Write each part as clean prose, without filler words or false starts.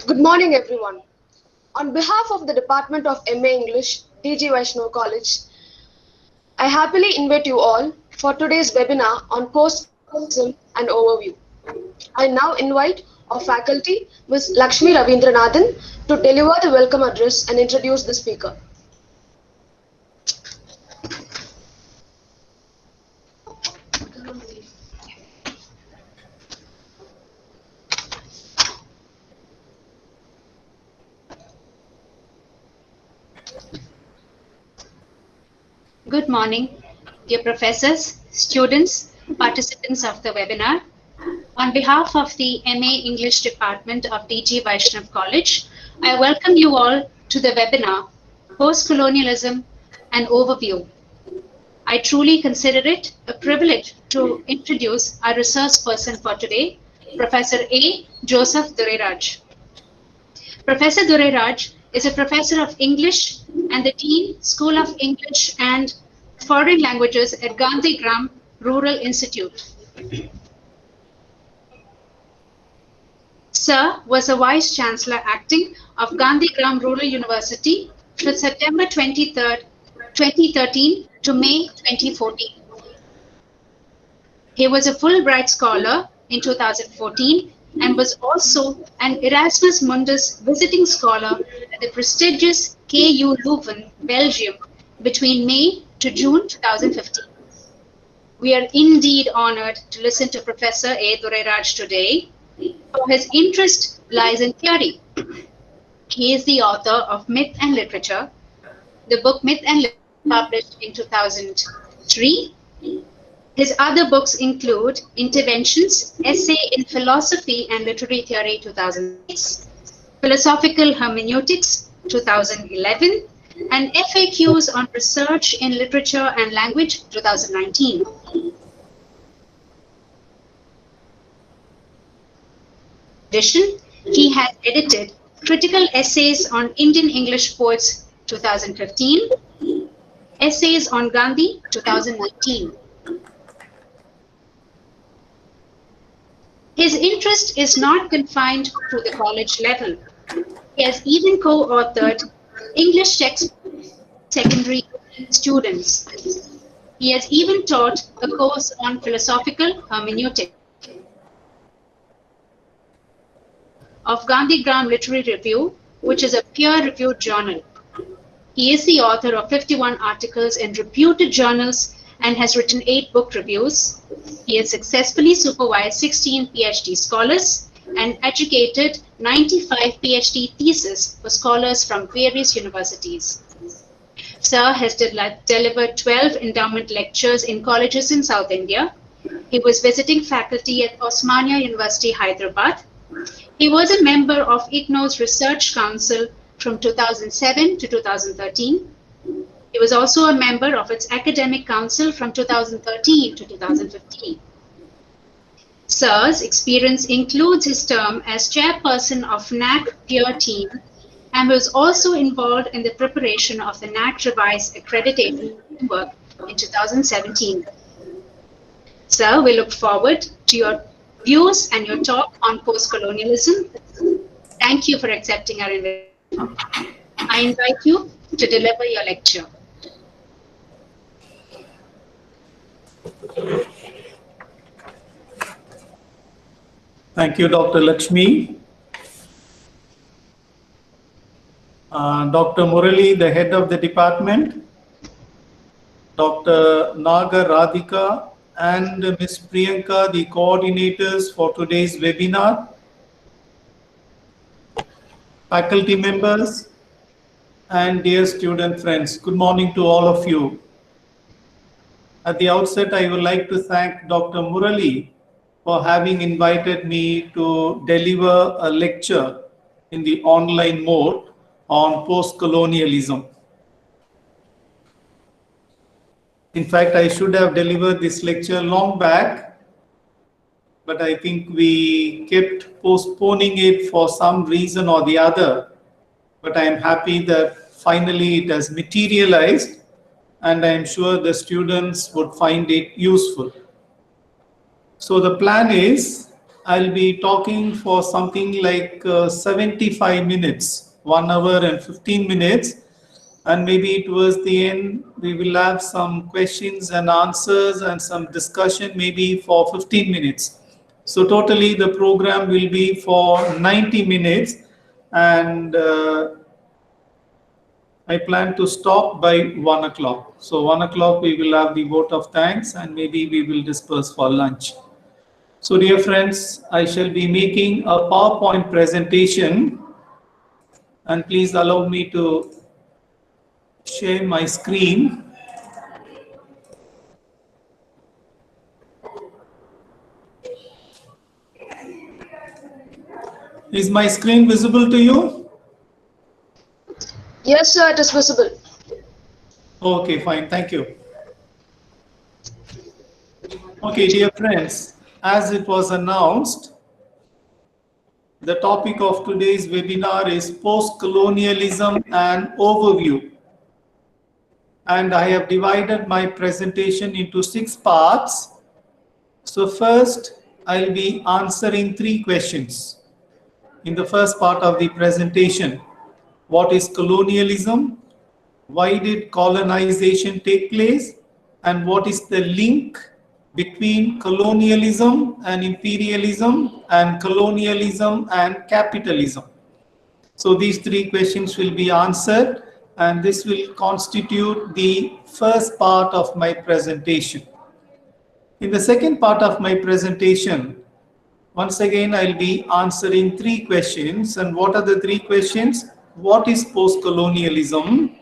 Good morning, everyone. On behalf of the Department of MA English, DG Vaishnav College, I happily invite you all for today's webinar on postcolonialism and overview. I now invite our faculty, Ms. Lakshmi Ravindranathan, to deliver the welcome address and introduce the speaker. Good morning, dear professors, students, participants of the webinar. On behalf of the MA English Department of DG Vaishnav College, I welcome you all to the webinar, Postcolonialism and Overview. I truly consider it a privilege to introduce our resource person for today, Professor A. Joseph Dorairaj. Professor Dorairaj is a professor of English and the Dean, School of English and Foreign Languages at Gandhigram Rural Institute. Sir was a Vice Chancellor acting of Gandhigram Rural University from September 2013 to May 2014. He was a Fulbright Scholar in 2014 and was also an Erasmus Mundus visiting scholar at the prestigious KU Leuven, Belgium, between May to June 2015. We are indeed honored to listen to Professor A. Dorairaj today, for his interest lies in theory. He is the author of Myth and Literature, the book Myth and Literature published in 2003. His other books include Interventions, Essay in Philosophy and Literary Theory 2006, Philosophical Hermeneutics 2011, and FAQs on Research in Literature and Language 2019. In addition, he has edited Critical Essays on Indian English Poets 2015, Essays on Gandhi 2019. His interest is not confined to the college level. He has even co-authored English textbooks for secondary students. He has even taught a course on philosophical hermeneutics of Gandhigram Literary Review, which is a peer-reviewed journal. He is the author of 51 articles in reputed journals and has written 8 book reviews. He has successfully supervised 16 PhD scholars and educated 95 PhD theses for scholars from various universities. Sir has delivered 12 endowment lectures in colleges in South India. He was visiting faculty at Osmania University, Hyderabad. He was a member of IGNOU's Research Council from 2007 to 2013. He was also a member of its Academic Council from 2013 to 2015. Sir's experience includes his term as chairperson of NAC Peer Team and was also involved in the preparation of the NAC Revised Accreditation Framework in 2017. Sir, we look forward to your views and your talk on postcolonialism. Thank you for accepting our invitation. I invite you to deliver your lecture. Thank you, Dr. Lakshmi. Dr. Murali, the head of the department, Dr. Naga Radhika, and Ms. Priyanka, the coordinators for today's webinar, faculty members, and dear student friends, good morning to all of you. At the outset, I would like to thank Dr. Murali for having invited me to deliver a lecture in the online mode on post-colonialism. In fact, I should have delivered this lecture long back, but I think we kept postponing it for some reason or the other. But I am happy that finally it has materialized, and I am sure the students would find it useful. So the plan is I'll be talking for something like 75 minutes, 1 hour and 15 minutes. And maybe towards the end, we will have some questions and answers and some discussion maybe for 15 minutes. So totally the program will be for 90 minutes. And I plan to stop by 1 o'clock. So 1 o'clock we will have the vote of thanks and maybe we will disperse for lunch. So dear friends, I shall be making a PowerPoint presentation and please allow me to share my screen. Is my screen visible to you? Yes, sir, it is visible. Okay, fine, thank you. Okay, dear friends, as it was announced, the topic of today's webinar is post-colonialism and overview. And I have divided my presentation into 6 parts. So first, I'll be answering 3 questions. In the first part of the presentation, what is colonialism? Why did colonization take place? And what is the link between colonialism and imperialism and colonialism and capitalism? So these 3 questions will be answered and this will constitute the first part of my presentation. In the second part of my presentation, once again, I'll be answering 3 questions. And what are the 3 questions? What is post-colonialism?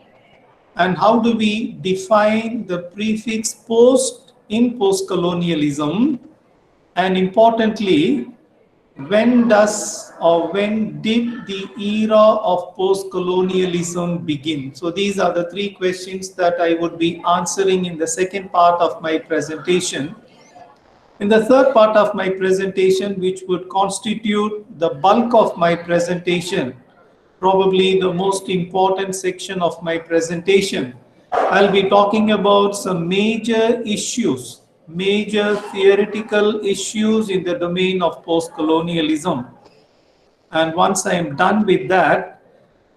And how do we define the prefix post in post-colonialism? And importantly, when did the era of post-colonialism begin? So these are the 3 questions that I would be answering in the second part of my presentation. In the third part of my presentation, which would constitute the bulk of my presentation, probably the most important section of my presentation, I'll be talking about some major issues, major theoretical issues in the domain of post-colonialism. And once I am done with that,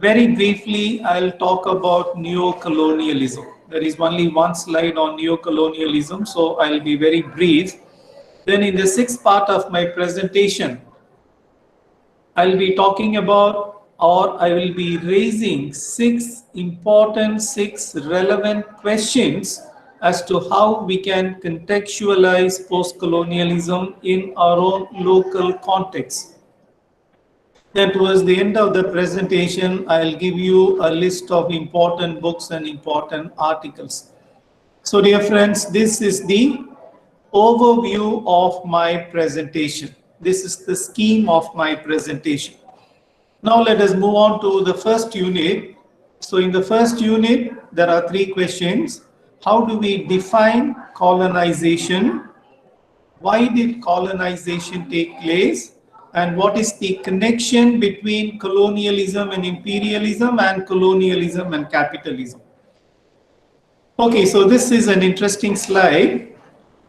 very briefly, I'll talk about neo-colonialism. There is only one slide on neo-colonialism, so I'll be very brief. Then in the sixth part of my presentation, I'll be talking about, or I will be raising 6 important, 6 relevant questions as to how we can contextualize post-colonialism in our own local context. Then towards the end of the presentation, I'll give you a list of important books and important articles. So dear friends, this is the overview of my presentation. This is the scheme of my presentation. Now let us move on to the first unit. So in the first unit, there are 3 questions. How do we define colonization? Why did colonization take place? And what is the connection between colonialism and imperialism and colonialism and capitalism? Okay, so this is an interesting slide.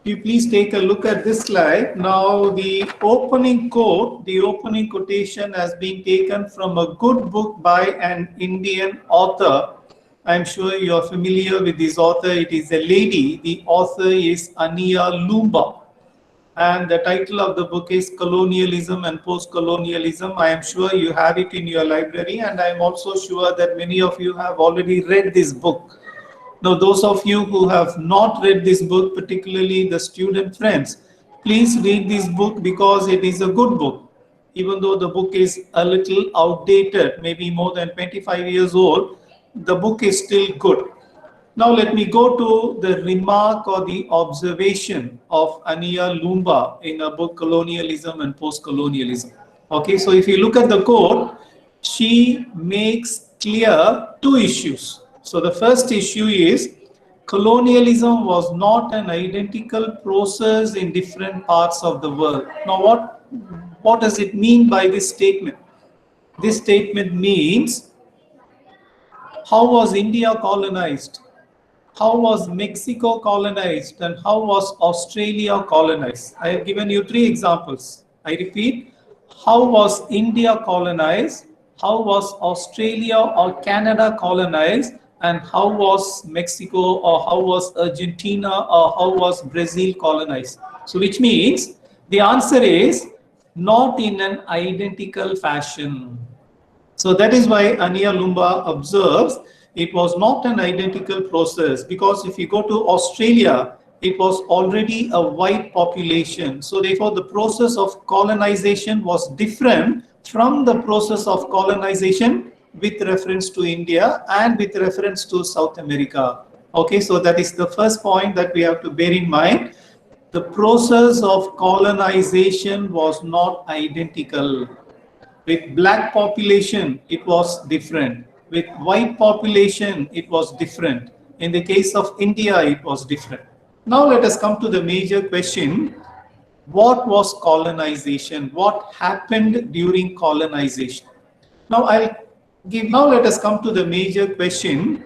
You please take a look at this slide. Now the opening quote, the opening quotation has been taken from a good book by an Indian author. I'm sure you are familiar with this author. It is a lady. The author is Ania Lumba. And the title of the book is Colonialism and Post-Colonialism. I am sure you have it in your library, and I am also sure that many of you have already read this book. Now, those of you who have not read this book, particularly the student friends, please read this book because it is a good book. Even though the book is a little outdated, maybe more than 25 years old, the book is still good. Now, let me go to the remark or the observation of Ania Lumba in her book Colonialism and Post-Colonialism. Okay, so if you look at the quote, she makes clear 2 issues. So the first issue is colonialism was not an identical process in different parts of the world. Now what does it mean by this statement? This statement means, how was India colonized? How was Mexico colonized? And how was Australia colonized? I have given you 3 examples. I repeat, how was India colonized? How was Australia or Canada colonized? And how was Mexico or how was Argentina or how was Brazil colonized? So which means the answer is not in an identical fashion. So that is why Ania Lumba observes it was not an identical process, because if you go to Australia, it was already a white population. So therefore the process of colonization was different from the process of colonization with reference to India and with reference to South America. Okay, so that is the first point that we have to bear in mind. The process of colonization was not identical. With black population, it was different. With white population, it was different. In the case of India, it was different. Now let us come to the major question. What was colonization? What happened during colonization? Now let us come to the major question.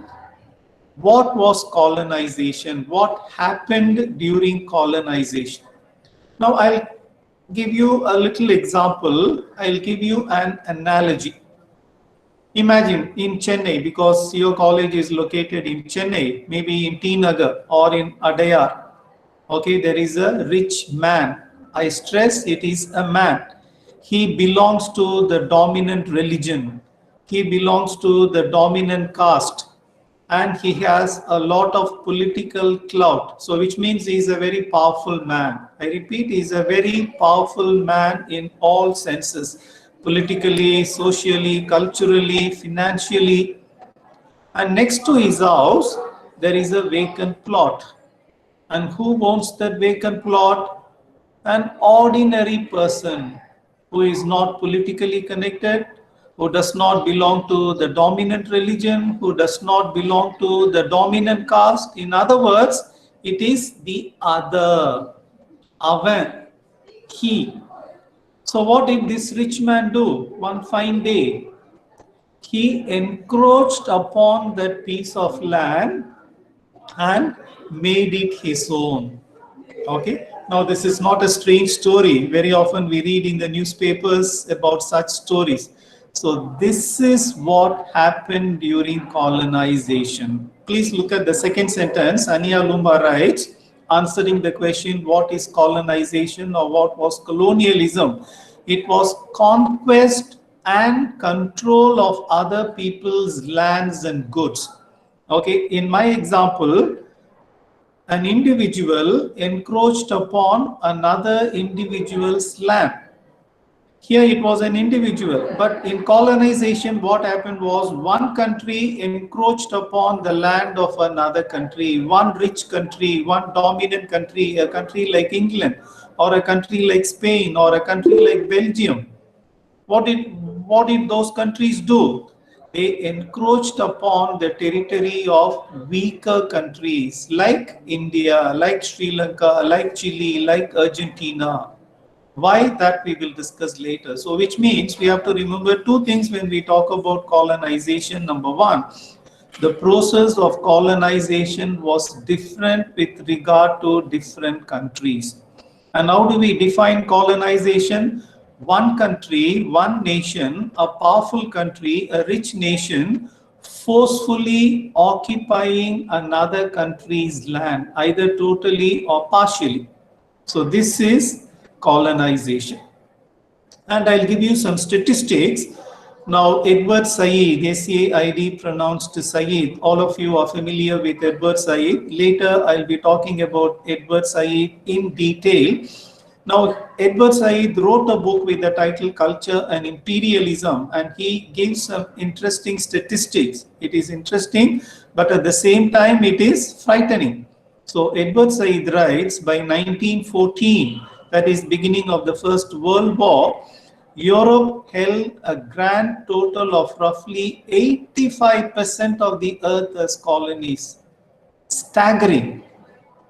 What was colonization? What happened during colonization? Now I'll give you a little example. I'll give you an analogy. Imagine in Chennai, because your college is located in Chennai, maybe in T Nagar or in Adayar. Okay, there is a rich man. I stress it is a man. He belongs to the dominant religion. He belongs to the dominant caste. And he has a lot of political clout. So which means he is a very powerful man. I repeat, he is a very powerful man in all senses. Politically, socially, culturally, financially. And next to his house, there is a vacant plot. And who owns that vacant plot? An ordinary person who is not politically connected, who does not belong to the dominant religion, who does not belong to the dominant caste. In other words, it is the other, avan, he. So what did this rich man do? One fine day, he encroached upon that piece of land and made it his own. Okay. Now this is not a strange story. Very often we read in the newspapers about such stories. So this is what happened during colonization. Please look at the second sentence. Ania Lumba writes, answering the question, what is colonization or what was colonialism? It was conquest and control of other people's lands and goods. Okay, in my example, an individual encroached upon another individual's land. Here it was an individual, but in colonization what happened was one country encroached upon the land of another country, one rich country, one dominant country, a country like England or a country like Spain or a country like Belgium. What did those countries do? They encroached upon the territory of weaker countries like India, like Sri Lanka, like Chile, like Argentina. Why? That we will discuss later. So which means we have to remember two things when we talk about colonization. Number one, the process of colonization was different with regard to different countries. And how do we define colonization? One country, one nation, a powerful country, a rich nation, forcefully occupying another country's land, either totally or partially. So this is colonization. And I'll give you some statistics. Now, Edward Said, S-A-I-D pronounced Said. All of you are familiar with Edward Said. Later, I'll be talking about Edward Said in detail. Now, Edward Said wrote a book with the title Culture and Imperialism, and he gives some interesting statistics. It is interesting, but at the same time, it is frightening. So, Edward Said writes, by 1914, that is beginning of the First World War, Europe held a grand total of roughly 85% of the earth as colonies. Staggering,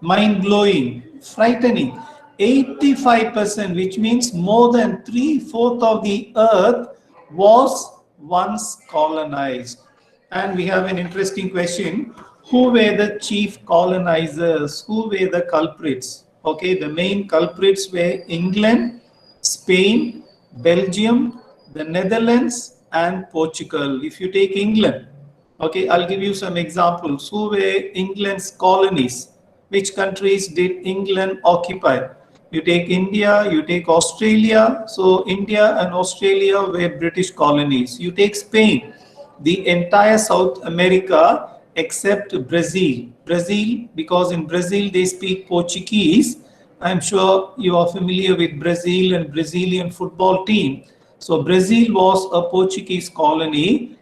mind-blowing, frightening. 85%, which means more than 3/4 of the earth was once colonized. And we have an interesting question. Who were the chief colonizers? Who were the culprits? Okay, the main culprits were England, Spain, Belgium, the Netherlands, and Portugal. If you take England, okay, I'll give you some examples. Who were England's colonies? Which countries did England occupy? You take India, you take Australia. So India and Australia were British colonies. You take Spain, the entire South America except Brazil. Brazil, because in Brazil they speak Portuguese. I'm sure you are familiar with Brazil and Brazilian football team. So Brazil was a Portuguese colony,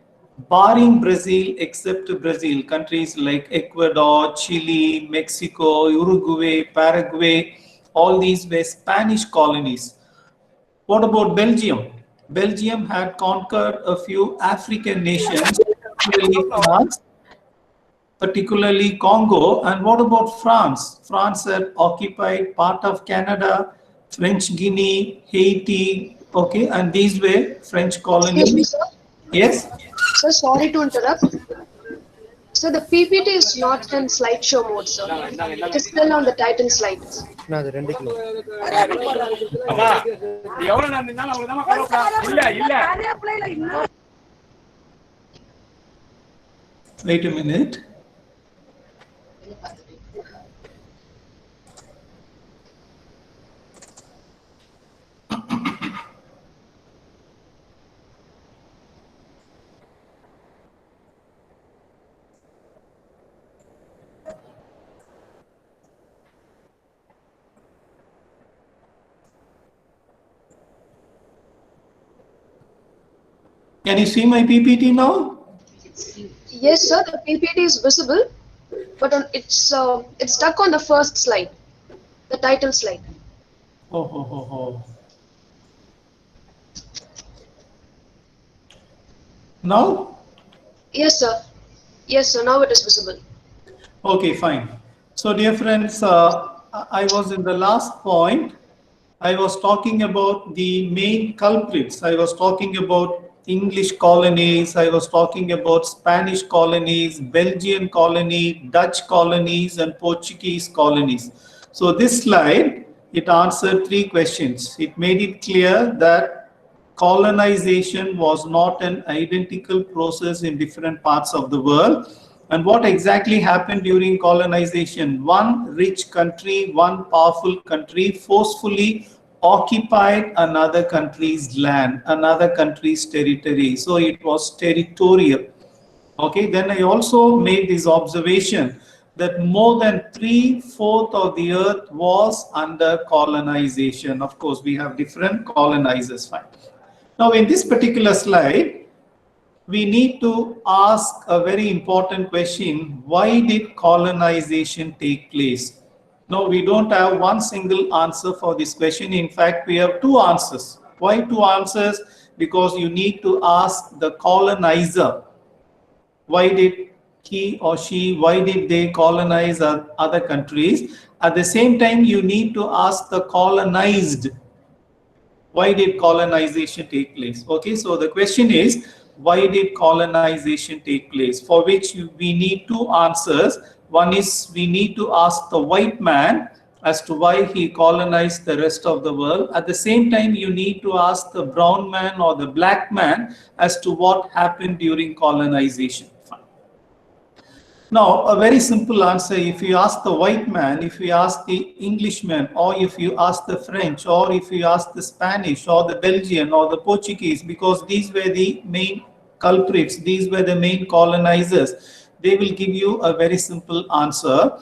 barring Brazil, except Brazil, countries like Ecuador, Chile, Mexico, Uruguay, Paraguay, all these were Spanish colonies. What about Belgium? Belgium had conquered a few African nations, particularly Congo. And what about France? France had occupied part of Canada, French Guinea, Haiti, okay, and these were French colonies. Excuse me, sir. Yes? Sir, sorry to interrupt. So the PPT is not in slideshow mode, sir. It is still on the title slide. Wait a minute. Can you see my PPT now? Yes, sir. The PPT is visible, but it's stuck on the first slide, the title slide. Oh. Now? Yes, sir. Yes, sir. Now it is visible. Okay, fine. So, dear friends, I was in the last point. I was talking about the main culprits. I was talking about English colonies. I was talking about Spanish colonies, Belgian colony, Dutch colonies, and Portuguese colonies. So this slide, it answered 3 questions. It made it clear that colonization was not an identical process in different parts of the world. And what exactly happened during colonization? One rich country, one powerful country forcefully occupied another country's land, another country's territory. So it was territorial. Okay, then I also made this observation that more than 3/4 of the earth was under colonization. Of course, we have different colonizers. Fine. Now, in this particular slide, we need to ask a very important question. Why did colonization take place? No, we don't have one single answer for this question. In fact, we have 2 answers. Why 2 answers? Because you need to ask the colonizer. Why did he or she, why did they colonize other countries? At the same time, you need to ask the colonized. Why did colonization take place? Okay, so the question is, why did colonization take place? For which we need 2 answers. One is we need to ask the white man as to why he colonized the rest of the world. At the same time, you need to ask the brown man or the black man as to what happened during colonization. Now, a very simple answer, if you ask the white man, if you ask the Englishman, or if you ask the French, or if you ask the Spanish, or the Belgian, or the Portuguese, because these were the main culprits, these were the main colonizers, they will give you a very simple answer.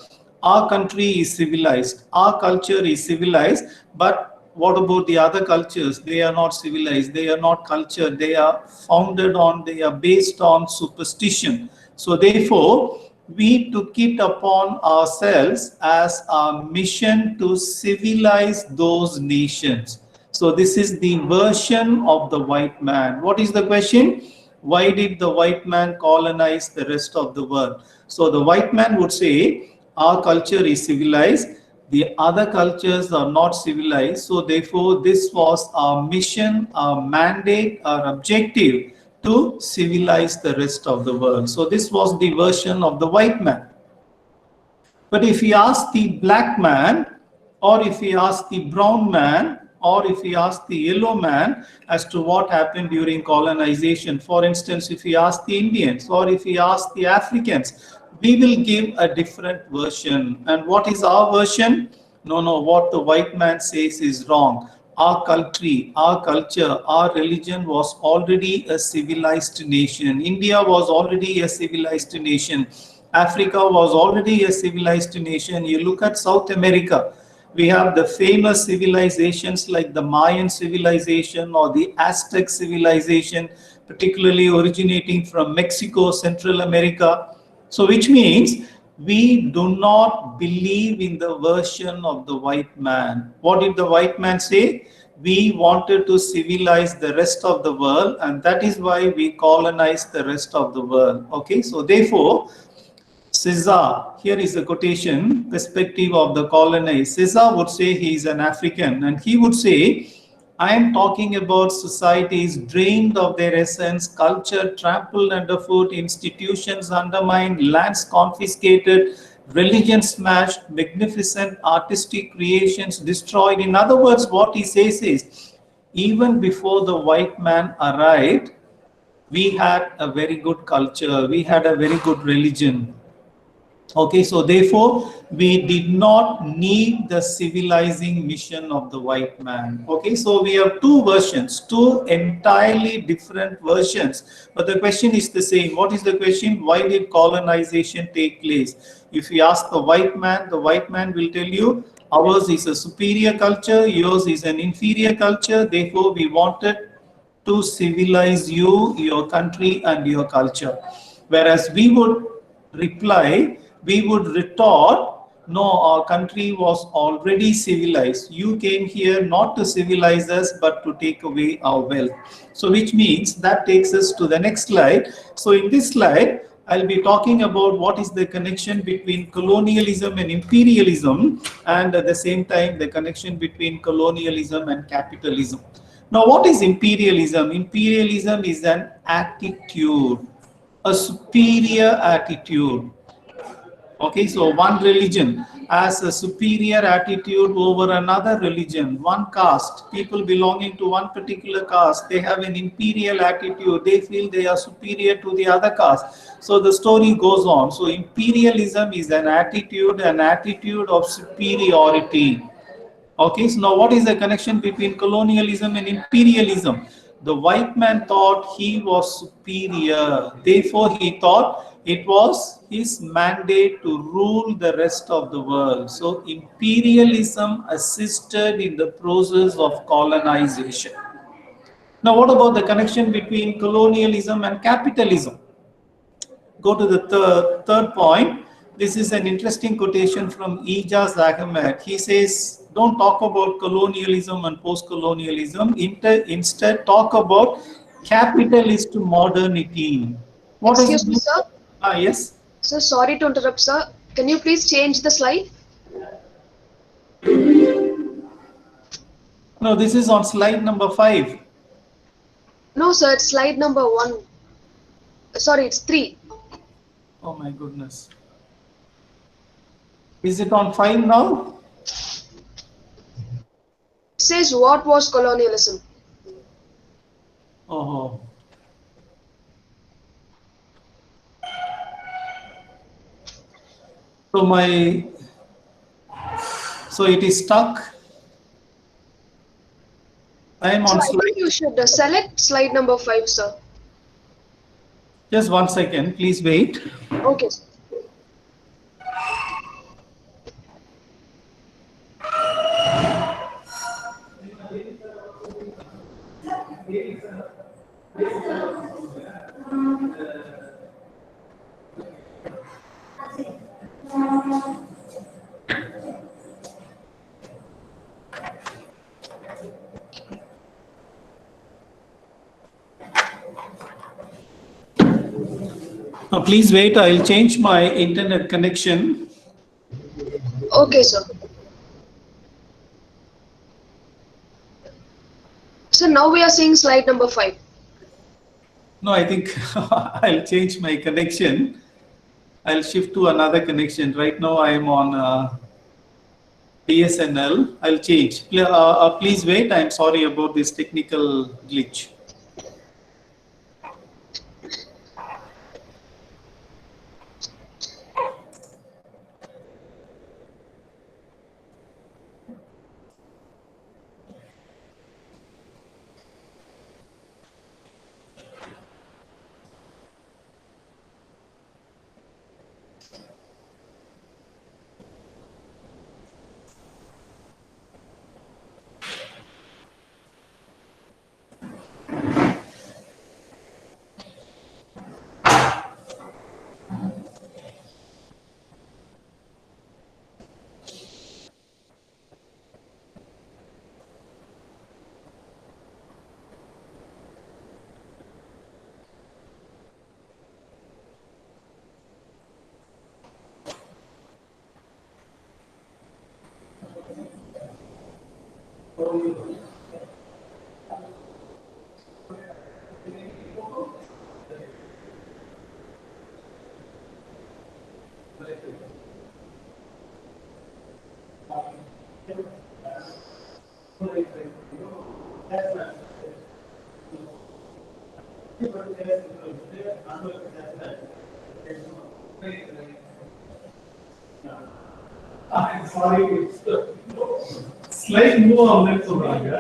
Our country is civilized, our culture is civilized, but what about the other cultures? They are not civilized, they are not cultured, they are founded on, they are based on superstition. So therefore, we took it upon ourselves as our mission to civilize those nations. So this is the version of the white man. What is the question? Why did the white man colonize the rest of the world? So the white man would say, our culture is civilized, the other cultures are not civilized. So therefore, this was our mission, our mandate, our objective to civilize the rest of the world. So this was the version of the white man. But if we ask the black man or if we ask the brown man, or if we ask the yellow man as to what happened during colonization, for instance, if we ask the Indians or if we ask the Africans, we will give a different version. And what is our version? No, no, what the white man says is wrong. Our country, our culture, our religion was already a civilized nation. India was already a civilized nation. Africa was already a civilized nation. You look at South America, we have the famous civilizations like the Mayan civilization or the Aztec civilization, particularly originating from Mexico, Central America. So, which means we do not believe in the version of the white man. What did the white man say? We wanted to civilize the rest of the world, and that is why we colonized the rest of the world. Okay, so therefore, Caesar, here is a quotation, perspective of the colonized. Caesar would say he is an African, and he would say, I am talking about societies drained of their essence, culture trampled underfoot, institutions undermined, lands confiscated, religion smashed, magnificent artistic creations destroyed. In other words, what he says is, even before the white man arrived, we had a very good culture, we had a very good religion. Okay, so therefore, we did not need the civilizing mission of the white man. Okay, so we have two versions, two entirely different versions. But the question is the same. What is the question? Why did colonization take place? If you ask the white man will tell you, ours is a superior culture, yours is an inferior culture. Therefore, we wanted to civilize you, your country, and your culture. Whereas we would reply, we would retort, no, our country was already civilized. You came here not to civilize us, but to take away our wealth. So, which means that takes us to the next slide. So, in this slide, I'll be talking about what is the connection between colonialism and imperialism, and at the same time, the connection between colonialism and capitalism. Now, what is imperialism? Imperialism is an attitude, a superior attitude. Okay, so one religion has a superior attitude over another religion. One caste, people belonging to one particular caste, they have an imperial attitude. They feel they are superior to the other caste. So the story goes on. So imperialism is an attitude of superiority. Okay, so now what is the connection between colonialism and imperialism? The white man thought he was superior. Therefore, he thought it was his mandate to rule the rest of the world. So, imperialism assisted in the process of colonization. Now, what about the connection between colonialism and capitalism? Go to the third point. This is an interesting quotation from Ijaz Ahmed. He says, don't talk about colonialism and post-colonialism. Instead, talk about capitalist modernity. What Excuse me, sir. Yes. Sir, sorry to interrupt, sir. Can you please change the slide? No, this is on slide number 5. No, sir, it's slide number 1. Sorry, it's 3. Oh my goodness. Is it on 5 now? It says, what was colonialism? Oh. So it is stuck. I am on slide. I think you should select slide number 5, sir. Just 1 second, please wait. Okay, sir. Now, please wait, I'll change my internet connection. Okay, sir. So now we are seeing slide number 5. No, I think I'll change my connection. I'll shift to another connection. Right now I am on BSNL. I'll change. Please wait. I'm sorry about this technical glitch. Sorry, slight move ஆகுதுன்னு சொல்றாங்க.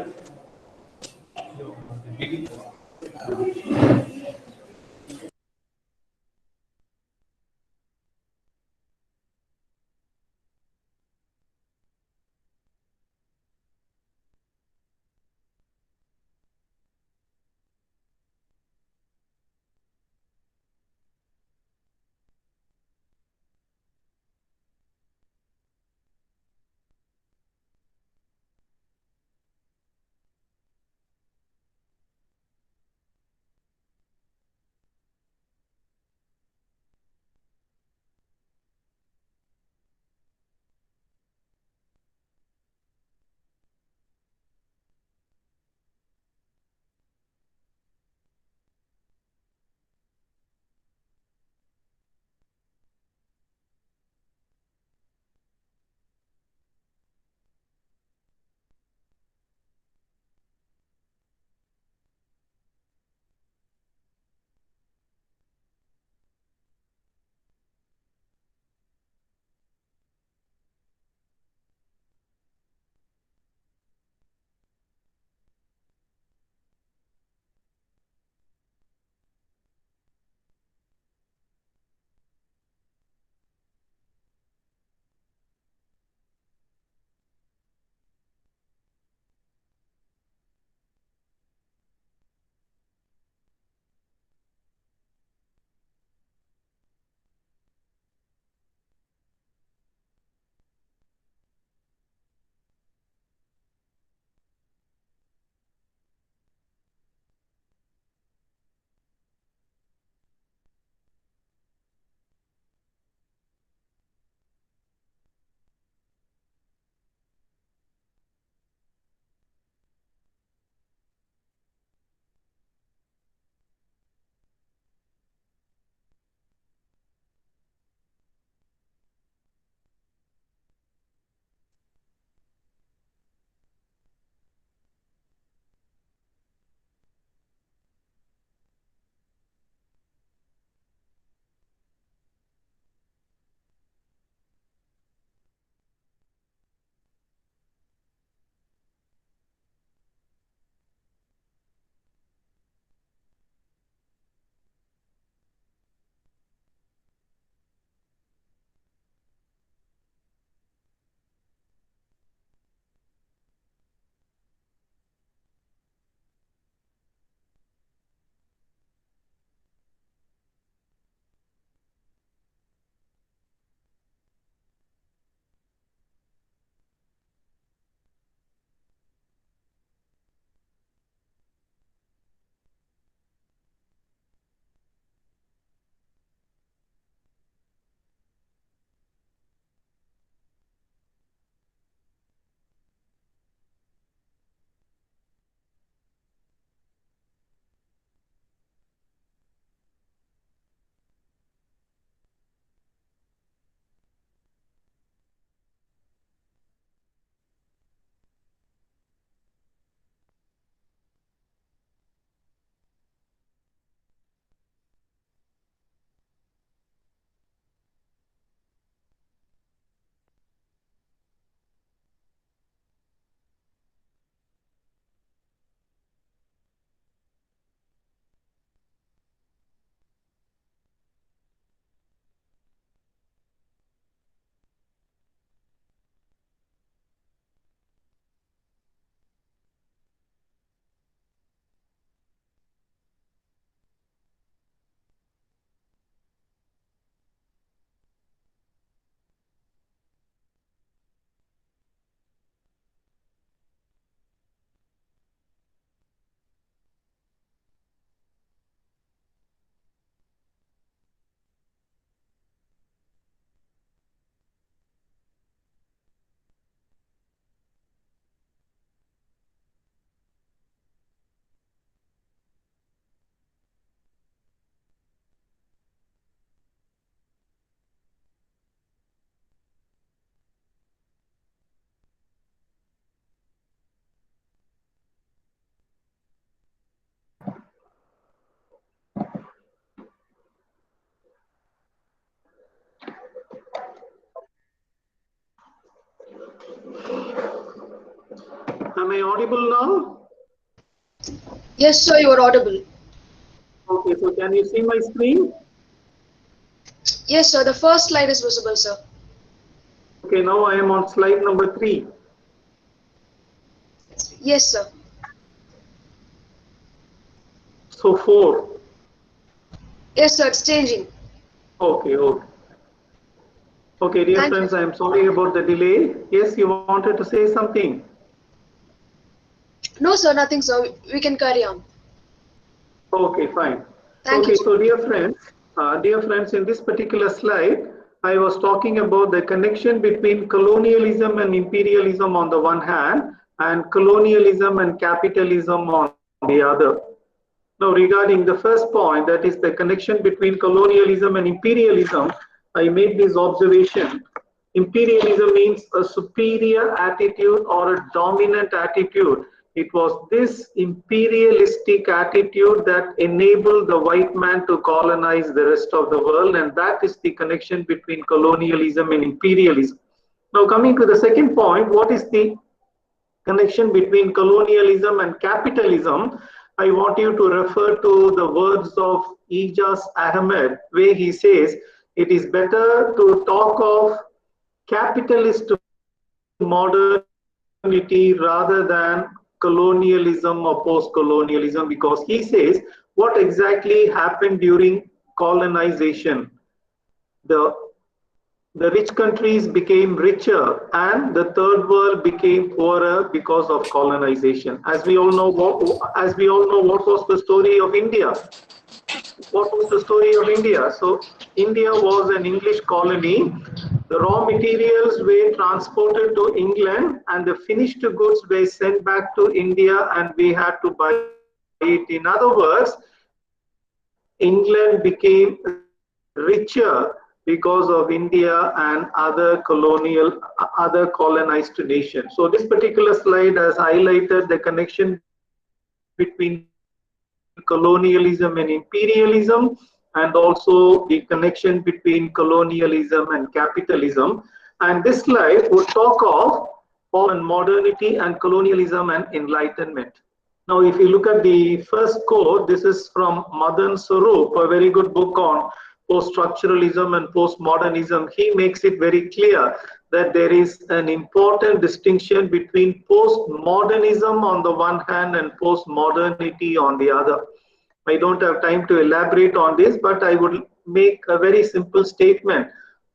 Am I audible now? Yes, sir, you are audible. Okay, so can you see my screen? Yes, sir, the first slide is visible, sir. Okay, now I am on slide number 3. Yes, sir. So 4. Yes, sir, it's changing. Okay, okay. Okay, dear Thank you. friends, I am sorry about the delay. Yes, you wanted to say something? No, sir, nothing, sir. We can carry on. Okay, fine. Thank you, Okay, sir. so dear friends, in this particular slide, I was talking about the connection between colonialism and imperialism on the one hand, and colonialism and capitalism on the other. Now, regarding the first point, that is the connection between colonialism and imperialism, I made this observation. Imperialism means a superior attitude or a dominant attitude. It was this imperialistic attitude that enabled the white man to colonize the rest of the world, and that is the connection between colonialism and imperialism. Now, coming to the second point, what is the connection between colonialism and capitalism? I want you to refer to the words of Ijaz Ahmed, where he says it is better to talk of capitalist modernity rather than colonialism or post-colonialism, because he says what exactly happened during colonization. The the rich countries became richer and the third world became poorer because of colonization. As we all know, what was the story of India? What was the story of India? So India was an English colony. The raw materials were transported to England and the finished goods were sent back to India and we had to buy it. In other words, England became richer because of India and other colonized nations. So this particular slide has highlighted the connection between colonialism and imperialism, and also the connection between colonialism and capitalism. And this slide would talk of modernity and colonialism and enlightenment. Now, if you look at the first quote, this is from Madan Sarup, a very good book on post-structuralism and postmodernism. He makes it very clear that there is an important distinction between postmodernism on the one hand and postmodernity on the other. I don't have time to elaborate on this, but I would make a very simple statement.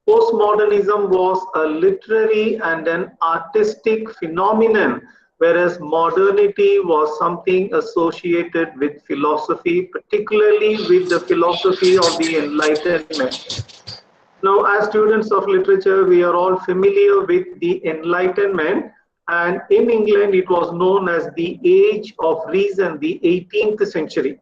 Postmodernism was a literary and an artistic phenomenon, whereas modernity was something associated with philosophy, particularly with the philosophy of the Enlightenment. Now, as students of literature, we are all familiar with the Enlightenment, and in England, it was known as the Age of Reason, the 18th century.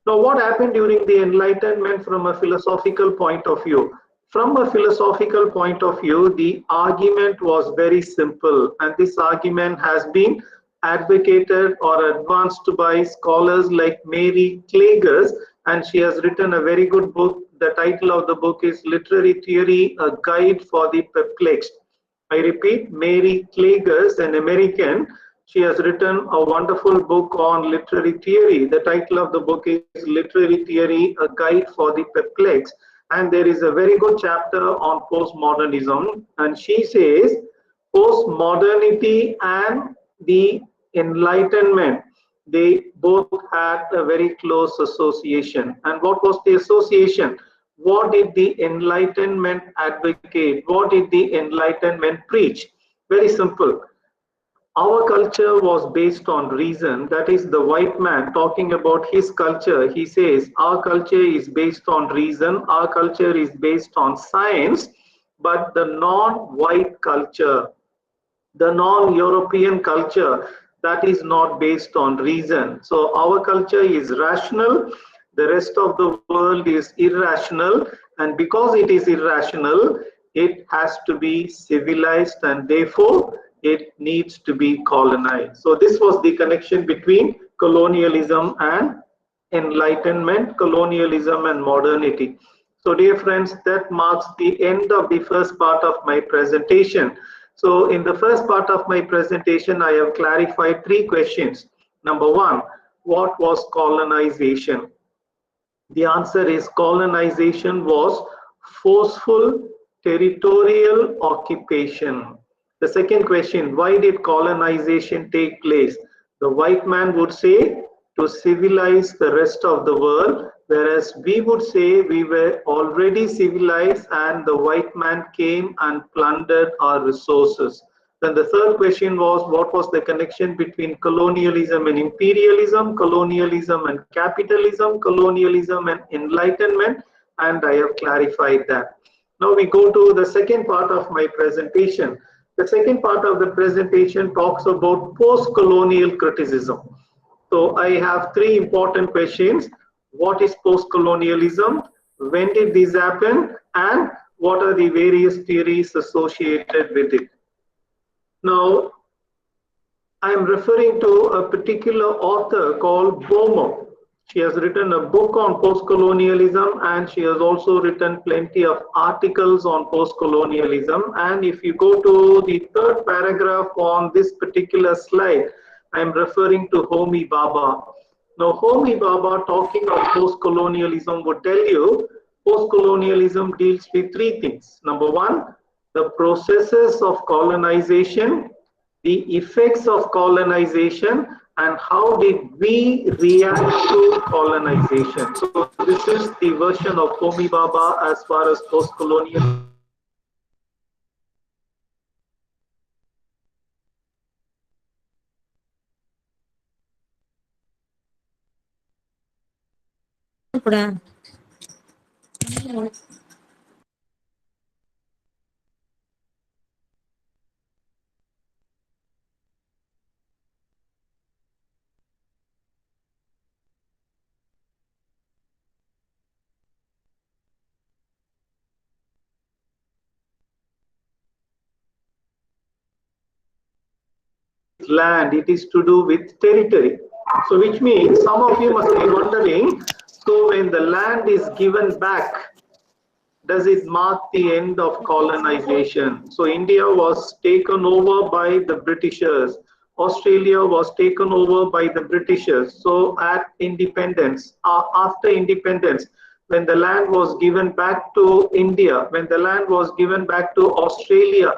Now, what happened during the Enlightenment from a philosophical point of view? From a philosophical point of view, the argument was very simple, and this argument has been advocated or advanced by scholars like Mary Klages, and she has written a very good book. The title of the book is Literary Theory, A Guide for the Perplexed. I repeat, Mary Klages, an American, she has written a wonderful book on literary theory. The title of the book is Literary Theory, A Guide for the Perplexed. And there is a very good chapter on postmodernism. And she says postmodernity and the Enlightenment, they both had a very close association. And what was the association? What did the Enlightenment advocate? What did the Enlightenment preach? Very simple. Our culture was based on reason. That is the white man talking about his culture. He says our culture is based on reason, our culture is based on science, but the non-white culture, the non-European culture, that is not based on reason. So our culture is rational, the rest of the world is irrational, and because it is irrational, it has to be civilized and therefore it needs to be colonized. So this was the connection between colonialism and enlightenment, colonialism and modernity. So dear friends, that marks the end of the first part of my presentation. So in the first part of my presentation, I have clarified three questions. Number one, what was colonization? The answer is colonization was forceful territorial occupation. The second question, why did colonization take place? The white man would say to civilize the rest of the world, whereas we would say we were already civilized and the white man came and plundered our resources. Then the third question was, what was the connection between colonialism and imperialism, colonialism and capitalism, colonialism and enlightenment, and I have clarified that. Now we go to the second part of my presentation. The second part of the presentation talks about post-colonial criticism. So I have three important questions. What is post-colonialism? When did this happen? And what are the various theories associated with it? Now, I am referring to a particular author called Boehmer. She has written a book on post-colonialism and she has also written plenty of articles on post-colonialism. And if you go to the third paragraph on this particular slide, I am referring to Homi Bhabha. Now, Homi Bhabha, talking of post-colonialism, would tell you post-colonialism deals with three things. Number one, the processes of colonization, the effects of colonization, and how did we react to colonization. So this is the version of Homi Bhabha as far as post-colonial. Land, it is to do with territory. So which means some of you must be wondering, so when the land is given back, does it mark the end of colonization? So India was taken over by the Britishers. Australia was taken over by the Britishers. So at independence, after independence, when the land was given back to India, when the land was given back to Australia,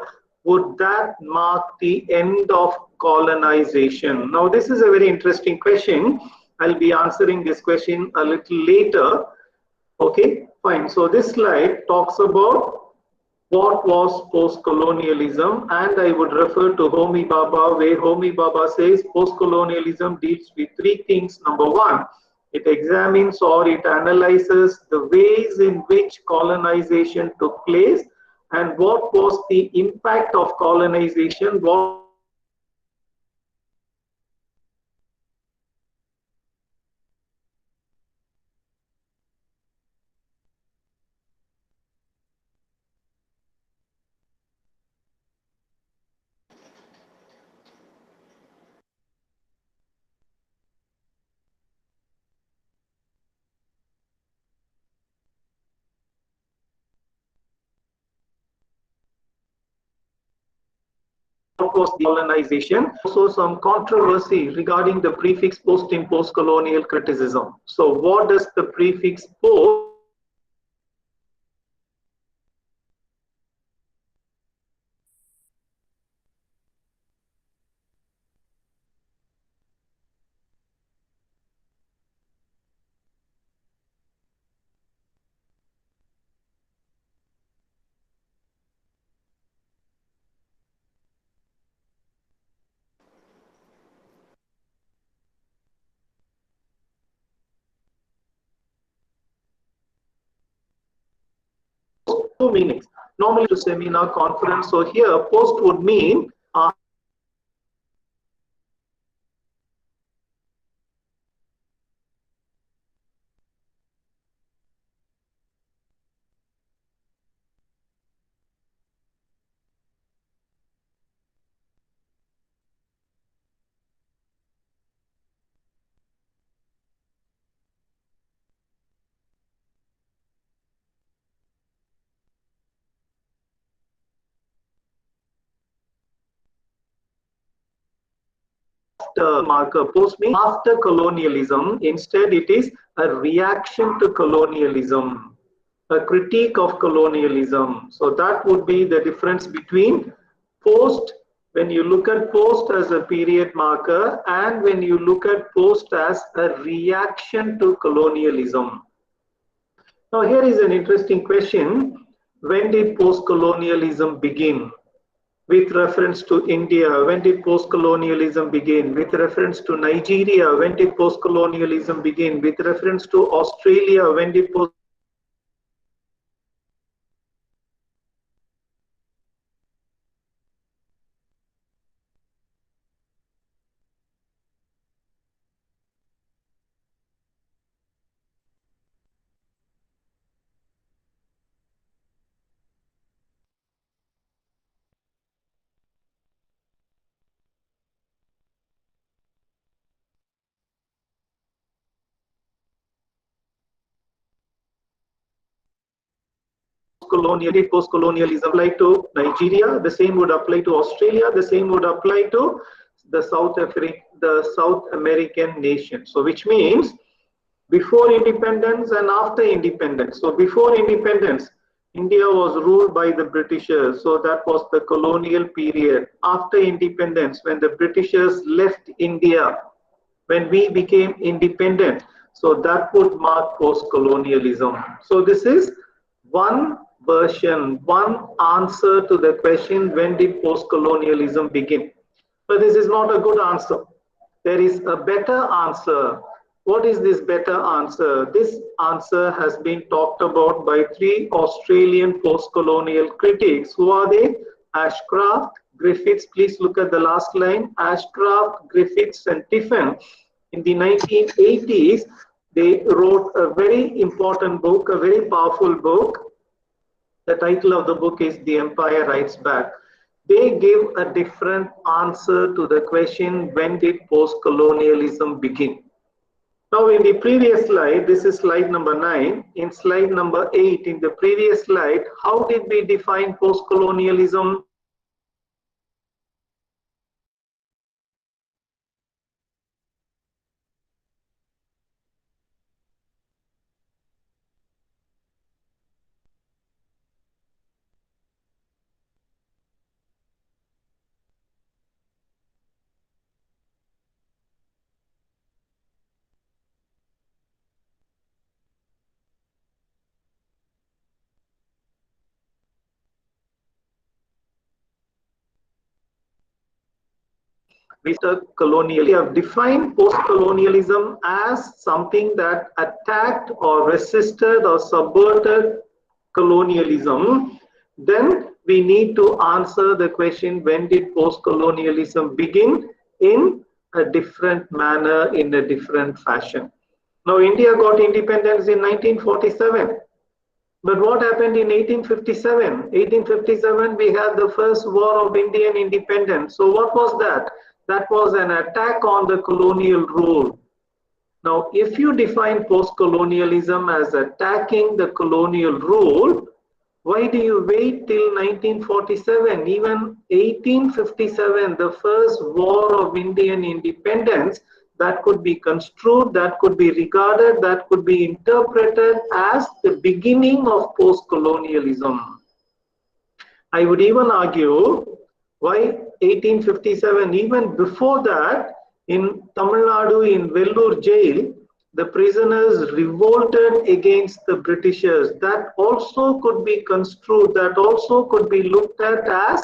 would that mark the end of colonization? Now, this is a very interesting question. I'll be answering this question a little later. Okay, fine. So this slide talks about what was post-colonialism, and I would refer to Homi Bhabha, where Homi Bhabha says post-colonialism deals with three things. Number one, it examines or it analyzes the ways in which colonization took place and what was the impact of colonization, what was the colonization. Also some controversy regarding the prefix post in post-colonial criticism. So what does the prefix post two meanings. Normally to seminar conference, so here post would mean marker. Post means after colonialism. Instead, it is a reaction to colonialism, a critique of colonialism. So that would be the difference between post, when you look at post as a period marker, and when you look at post as a reaction to colonialism. Now here is an interesting question. When did post-colonialism begin? With reference to India, when did post-colonialism begin? With reference to Nigeria, when did post-colonialism begin? With reference to Australia, when did post-colonialism apply to Nigeria? The same would apply to Australia. The same would apply to the South American nation. So which means before independence and after independence. So before independence, India was ruled by the Britishers. So that was the colonial period. After independence, when the Britishers left India, when we became independent, so that would mark post-colonialism. So this is one version, one answer to the question, when did post-colonialism begin? But this is not a good answer. There is a better answer. What is this better answer? This answer has been talked about by 3 Australian post-colonial critics. Who are they? Ashcroft, Griffiths, please look at the last line. Ashcroft, Griffiths, and Tiffin. In the 1980s, they wrote a very important book, a very powerful book. The title of the book is The Empire Writes Back. They give a different answer to the question, when did post-colonialism begin? Now in the previous slide, this is slide number 9. In slide number 8, in the previous slide, how did we define post-colonialism? We have defined post-colonialism as something that attacked or resisted or subverted colonialism. Then we need to answer the question, when did post-colonialism begin, in a different manner, in a different fashion. Now India got independence in 1947. But what happened in 1857? 1857, we had the first war of Indian independence. So what was that? That was an attack on the colonial rule. Now, if you define post-colonialism as attacking the colonial rule, why do you wait till 1947? Even 1857, the first war of Indian independence, that could be construed, that could be regarded, that could be interpreted as the beginning of post-colonialism. I would even argue, why 1857? Even before that, in Tamil Nadu, in Vellore jail, the prisoners revolted against the Britishers. That also could be construed, that also could be looked at as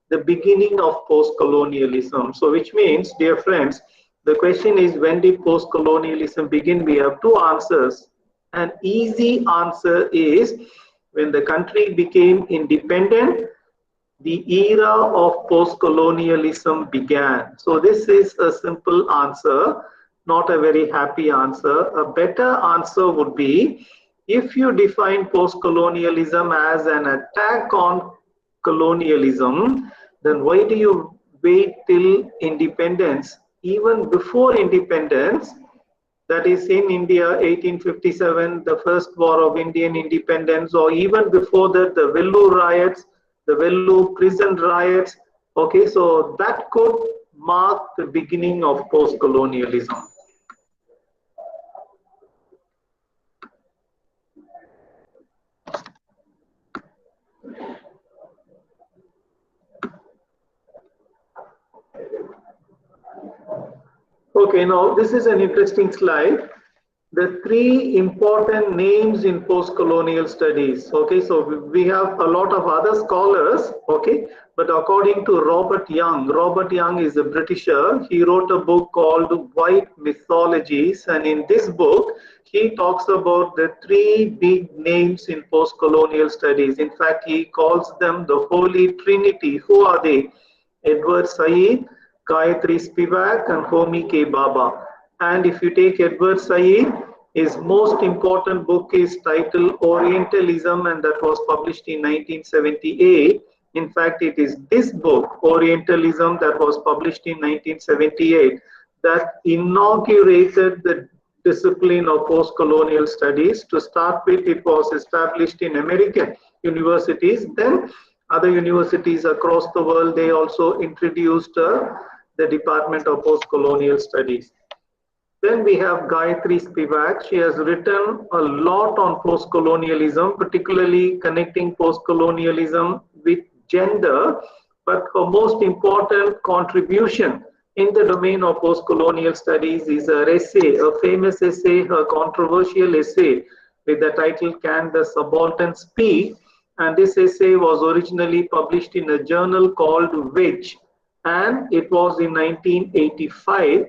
the beginning of post-colonialism. So which means, dear friends, the question is, when did post-colonialism begin? We have two answers. An easy answer is, when the country became independent, the era of post-colonialism began. So this is a simple answer, not a very happy answer. A better answer would be, if you define post-colonialism as an attack on colonialism, then why do you wait till independence? Even before independence, that is in India, 1857, the first war of Indian independence, or even before that, the Vellore riots, the Vellore prison riots. Okay, so that could marked the beginning of post-colonialism? Okay, now this is an interesting slide. The three important names in post-colonial studies. Okay, so we have a lot of other scholars, okay, but according to Robert Young is a Britisher. He wrote a book called White Mythologies, and in this book, he talks about the three big names in post-colonial studies. In fact, he calls them the Holy Trinity. Who are they? Edward Said, Gayatri Spivak, and Homi K. Bhabha. And if you take Edward Said, his most important book is titled Orientalism, and that was published in 1978. In fact, it is this book, Orientalism, that was published in 1978, that inaugurated the discipline of post-colonial studies. To start with, it was established in American universities. Then other universities across the world, they also introduced the Department of Post-Colonial Studies. Then we have Gayatri Spivak. She has written a lot on post-colonialism, particularly connecting post-colonialism with gender. But her most important contribution in the domain of post-colonial studies is her essay, a famous essay, her controversial essay with the title Can the Subaltern Speak? And this essay was originally published in a journal called Wedge, and it was in 1985.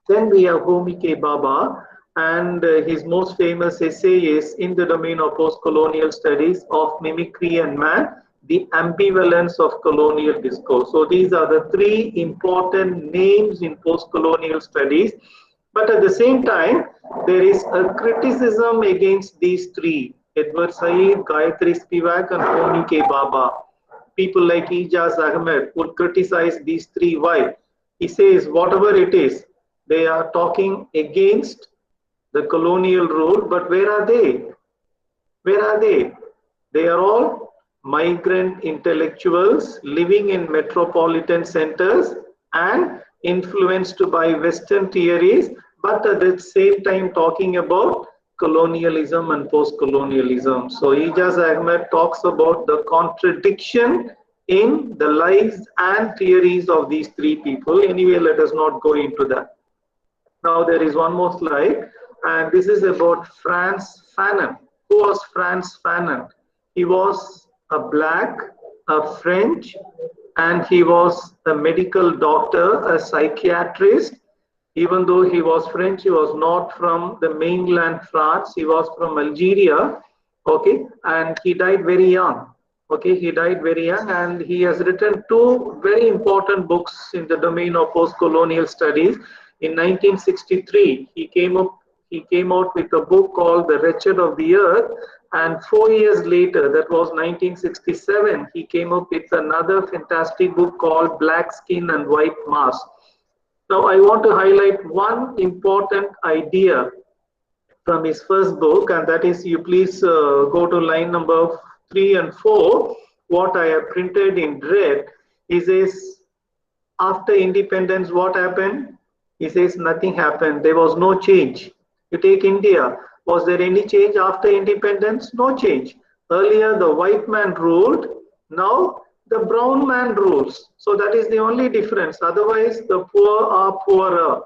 Then we have Homi K. Bhabha, and his most famous essay is In the Domain of Post-Colonial Studies of Mimicry and Man, the Ambivalence of Colonial Discourse. So these are the three important names in post-colonial studies. But at the same time, there is a criticism against these three, Edward Said, Gayatri Spivak, and Homi K. Bhabha. People like Ijaz Ahmed would criticize these three. Why? He says, whatever it is, they are talking against the colonial rule, but where are they? Where are they? They are all migrant intellectuals living in metropolitan centers and influenced by Western theories, but at the same time talking about colonialism and post-colonialism. So Ijaz Ahmed talks about the contradiction in the lives and theories of these three people. Anyway, let us not go into that. Now there is one more slide, and this is about Frantz Fanon. Who was Frantz Fanon? He was a black, a French, and he was a medical doctor, a psychiatrist. Even though he was French, he was not from the mainland France. He was from Algeria, okay, and he died very young. Okay, he died very young, and he has written two very important books in the domain of post-colonial studies. In 1963, he came out with a book called The Wretched of the Earth, and 4 years later, that was 1967, he came up with another fantastic book called Black Skin and White Mask. Now, I want to highlight one important idea from his first book, and that is, you please go to line number 3 and 4. What I have printed in red, he says, after independence, what happened? He says nothing happened. There was no change. You take India. Was there any change after independence? No change. Earlier, the white man ruled. Now, the brown man rules. So that is the only difference. Otherwise, the poor are poorer.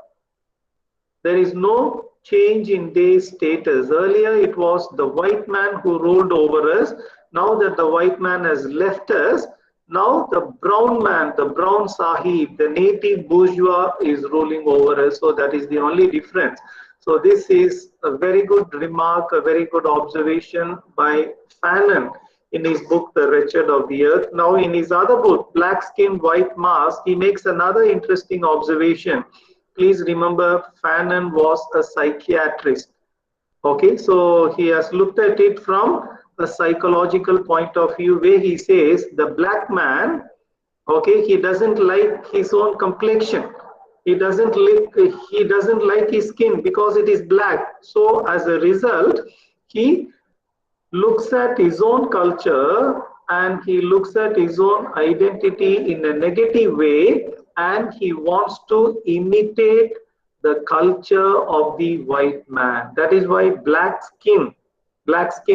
There is no change in their status. Earlier, it was the white man who ruled over us. Now that the white man has left us, now the brown man, the brown sahib, the native bourgeois is ruling over us. So that is the only difference. So this is a very good remark, a very good observation by Fanon in his book, The Wretched of the Earth. Now in his other book, Black Skin, White Mask, he makes another interesting observation. Please remember, Fanon was a psychiatrist. Okay, so he has looked at it from a psychological point of view, where he says the black man, okay, he doesn't like his own complexion. He doesn't like his skin because it is black. So as a result, he looks at his own culture and he looks at his own identity in a negative way, and he wants to imitate the culture of the white man. That is why black skin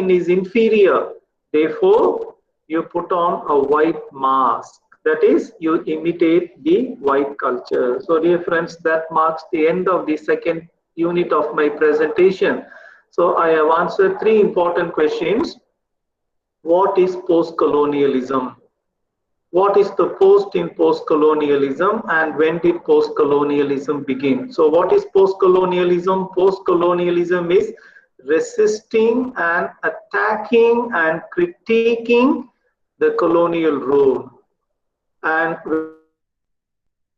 is inferior. Therefore, you put on a white mask. That is, you imitate the white culture. So, dear friends, that marks the end of the second unit of my presentation. So, I have answered three important questions. What is post-colonialism? What is the post in post-colonialism, and when did post-colonialism begin? So what is post-colonialism? Post-colonialism is resisting and attacking and critiquing the colonial rule. And when it is post-colonialism, post-colonialism means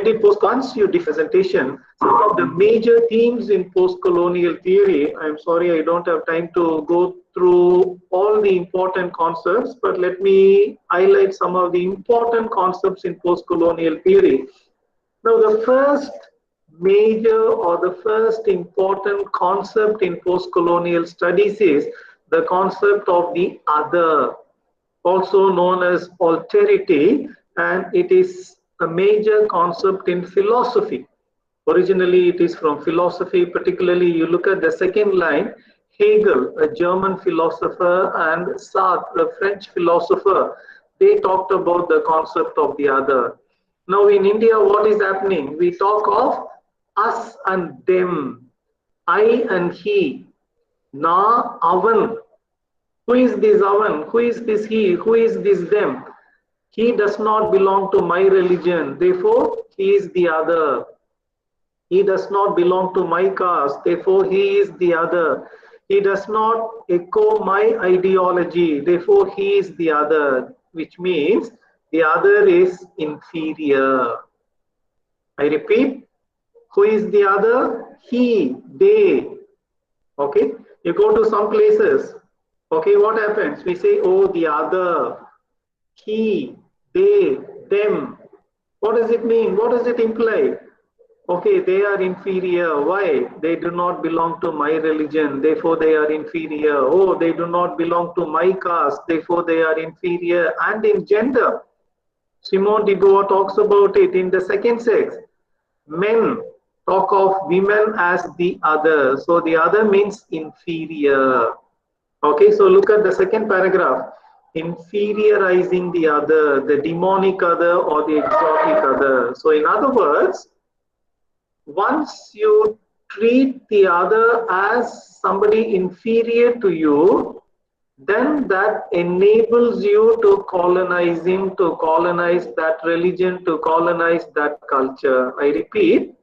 resisting once you presentation, some of the major themes in post-colonial theory. I'm sorry, I don't have time to go through all the important concepts, but let me highlight some of the important concepts in post-colonial theory. Now, the first major or the first important concept in post-colonial studies is the concept of the other, also known as alterity, and it is a major concept in philosophy. Originally, it is from philosophy, particularly you look at the second line, Hegel, a German philosopher, and Sartre, a French philosopher, they talked about the concept of the other. Now in India, what is happening? We talk of us and them, I and he, na, avan. Who is this avan? Who is this he? Who is this them? He does not belong to my religion, therefore he is the other. He does not belong to my caste, therefore he is the other. He does not echo my ideology, therefore he is the other, which means the other is inferior. I repeat, who is the other? He, they. Okay, you go to some places. Okay, what happens? We say, oh, the other, he, they, them. What does it mean? What does it imply? Okay, they are inferior. Why? They do not belong to my religion, therefore they are inferior. Oh, they do not belong to my caste, therefore they are inferior. And in gender, Simone de Beauvoir talks about it in the second sex. Men talk of women as the other. So the other means inferior. Okay, so look at the second paragraph. Inferiorizing the other, the demonic other or the exotic other. So in other words, once you treat the other as somebody inferior to you, then that enables you to colonize him, to colonize that religion, to colonize that culture. I repeat,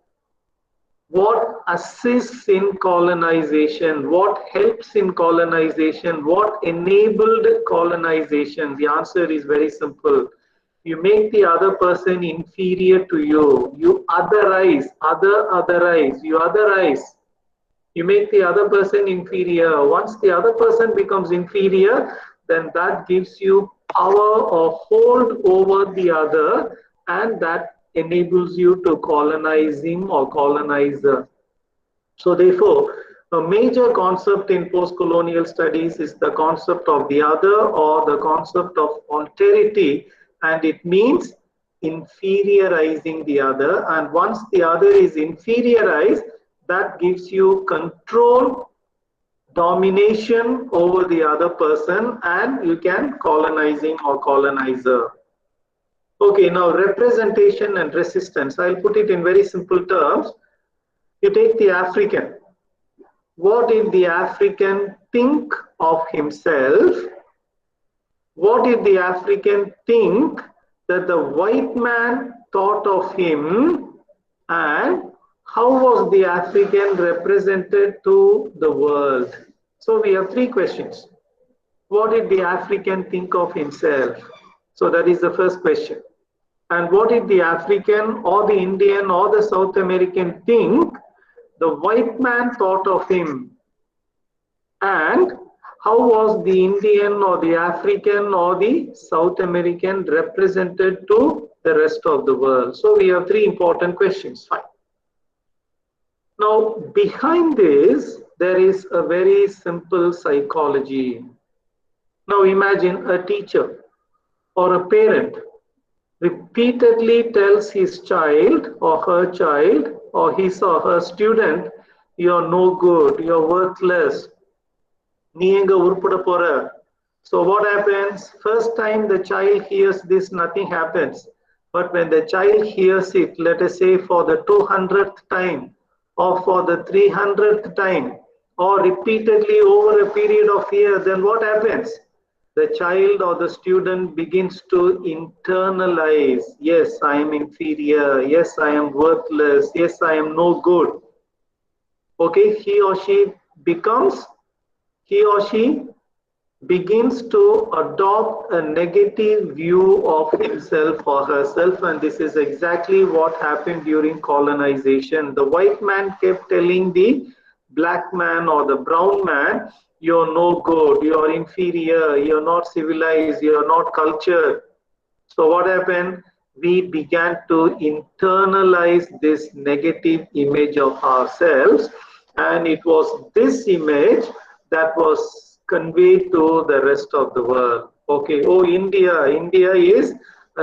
what assists in colonization, what helps in colonization, what enabled colonization? The answer is very simple. You make the other person inferior to you. You otherize, otherize, you otherize. You make the other person inferior. Once the other person becomes inferior, then that gives you power or hold over the other, and that enables you to colonize him or colonize her. So therefore, a major concept in post-colonial studies is the concept of the other or the concept of alterity, and it means inferiorizing the other. And once the other is inferiorized, that gives you control, domination over the other person, and you can colonizing or colonizer. Okay, now representation and resistance. I'll put it in very simple terms. You take the African. What did the African think of himself? What did the African think that the white man thought of him? And how was the African represented to the world? So we have three questions. What did the African think of himself? So that is the first question. And what did the African or the Indian or the South American think the white man thought of him? And how was the Indian or the African or the South American represented to the rest of the world? So we have three important questions. Fine. Now, behind this, there is a very simple psychology. Now, imagine a teacher or a parent repeatedly tells his child or her child or his or her student, you're no good, you're worthless, நீ எங்க உருப்பட போற. So what happens? First time the child hears this, nothing happens. But when the child hears it, let us say for the 200th time or for the 300th time or repeatedly over a period of years, then what happens? The child or the student begins to internalize, yes, I am inferior, yes, I am worthless, yes, I am no good. Okay, he or she begins to adopt a negative view of himself or herself, and this is exactly what happened during colonization. The white man kept telling the black man or the brown man, you're no good, you're inferior, you're not civilized, you're not cultured. So what happened? We began to internalize this negative image of ourselves, and it was this image that was conveyed to the rest of the world. Okay, oh India is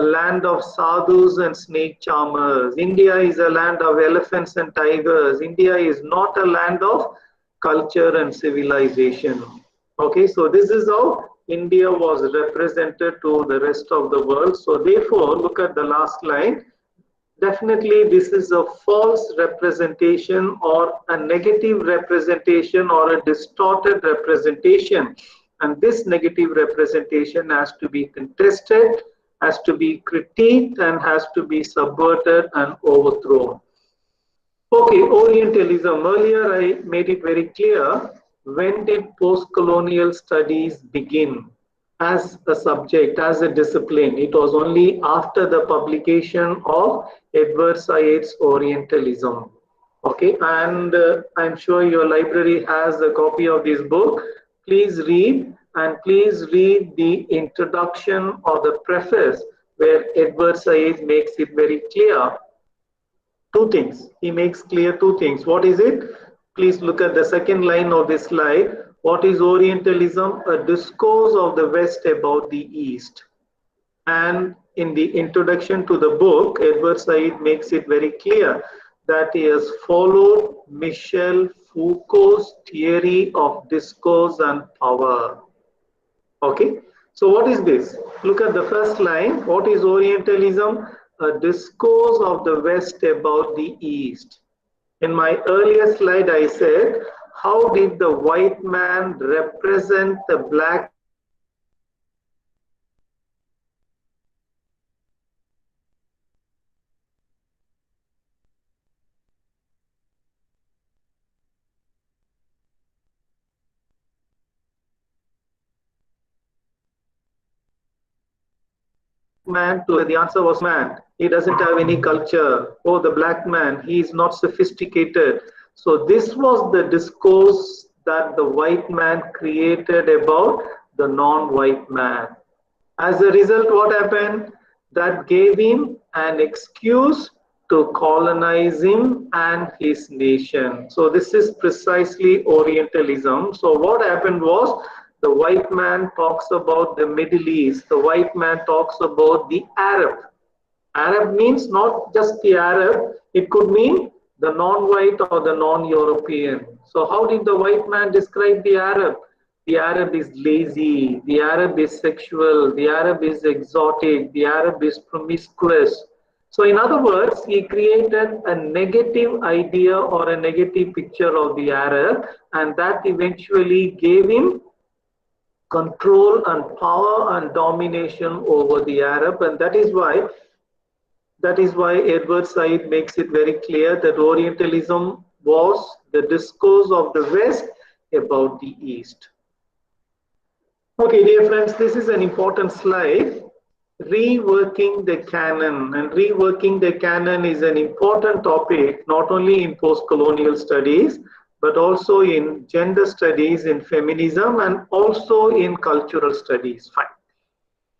a land of sadhus and snake charmers. India is a land of elephants and tigers. India is not a land of culture and civilization. Okay, so this is how India was represented to the rest of the world. So therefore, look at the last line. Definitely this is a false representation or a negative representation or a distorted representation, and this negative representation has to be contested, has to be critiqued, and has to be subverted and overthrown. Okay, Orientalism. Earlier I made it very clear, when did post-colonial studies begin as a subject, as a discipline? It was only after the publication of Edward Said's Orientalism. Okay, and I'm sure your library has a copy of this book. Please read, and please read the introduction or the preface where Edward Said makes it very clear. Two things. He makes clear two things. What is it? Please look at the second line of this slide. What is Orientalism? A discourse of the West about the East. And in the introduction to the book, Edward Said makes it very clear that he has followed Michel Foucault's theory of discourse and power. Okay, so what is this? Look at the first line. What is Orientalism? A discourse of the West about the East. In my earlier slide, I said, how did the white man represent the black man to the answer was man. He doesn't have any culture. Oh, the black man, he is not sophisticated. So this was the discourse that the white man created about the non-white man. As a result, what happened? That gave him an excuse to colonize him and his nation. So this is precisely Orientalism. So what happened was, the white man talks about the Middle East. The white man talks about the Arab. Arab means not just the Arab. It could mean the non-white or the non-European. So how did the white man describe the Arab? The Arab is lazy. The Arab is sexual. The Arab is exotic. The Arab is promiscuous. So in other words, he created a negative idea or a negative picture of the Arab, and that eventually gave him control and power and domination over the Arab. And that is why Edward Said makes it very clear that Orientalism was the discourse of the West about the East. Okay, dear friends, this is an important slide. reworking the canon. And reworking the canon is an important topic, not only in post-colonial studies, but also in gender studies, in feminism, and also in cultural studies. Fine.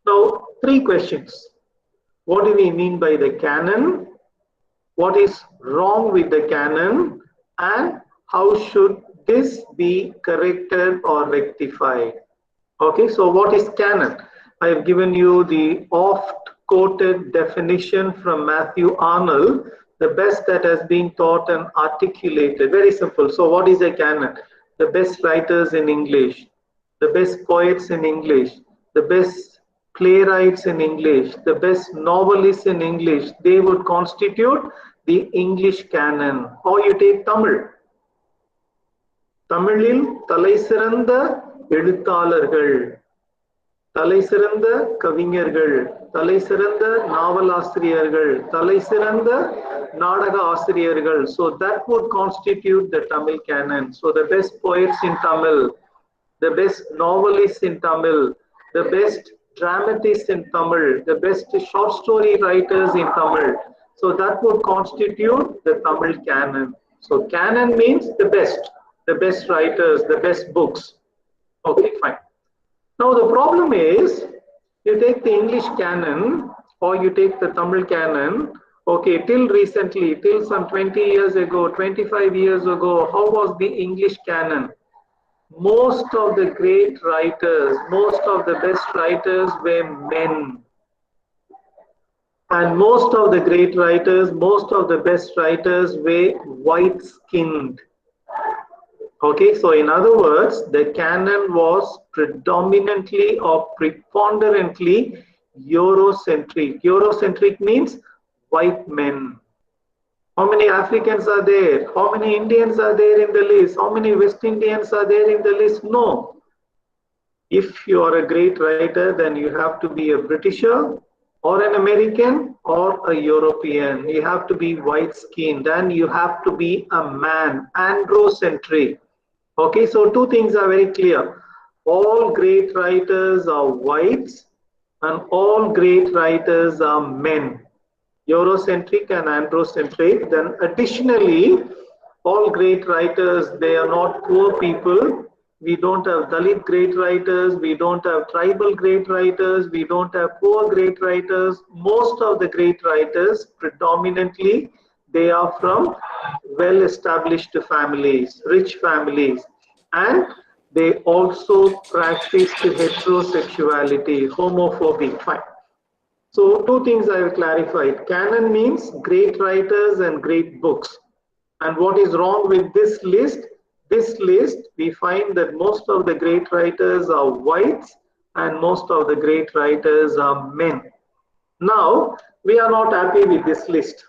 Now, three questions. What do we mean by the canon? What is wrong with the canon? And how should this be corrected or rectified? Okay, so what is canon? I have given you the oft quoted definition from Matthew Arnold, the best that has been taught and articulated. Very simple. So what is a canon? The best writers in English, the best poets in English, the best playwrights in English, the best novelists in English, they would constitute the English canon. Or you take Tamil. தமிழில் தலைசிறந்த எழுத்தாளர்கள், தலைசிறந்த கவிஞர்கள், தலைசிறந்த நாவலாசிரியர்கள், தலைசிறந்த நாடக ஆசிரியர்கள். So that would constitute the Tamil canon. So the best poets in Tamil, the best novelists in Tamil, the best dramatists in Tamil, the best short story writers in Tamil. So that would constitute the Tamil canon. So canon means the best writers, the best books. Okay, fine. Now the problem is, you take the English canon or you take the Tamil canon, okay, till recently, till some 20 years ago, 25 years ago, how was the English canon? Most of the great writers, most of the best writers were men. And most of the great writers, most of the best writers were white-skinned. Okay, so in other words, the canon was predominantly or preponderantly Eurocentric. Eurocentric means white men. How many Africans are there? How many Indians are there in the list? How many West Indians are there in the list? No. If you are a great writer, then you have to be a Britisher or an American or a European. You have to be white-skinned and you have to be a man, androcentric. Okay, so two things are very clear. All great writers are whites and all great writers are men. Eurocentric and androcentric. Then additionally, all great writers, they are not poor people. We don't have Dalit great writers, we don't have tribal great writers, we don't have poor great writers. Most of the great writers, predominantly, they are from well-established families, rich families, and they also practiced heterosexuality, homophobia. Fine. So two things I have clarified. Canon means great writers and great books. And what is wrong with this list? This list, we find that most of the great writers are whites and most of the great writers are men. Now, we are not happy with this list.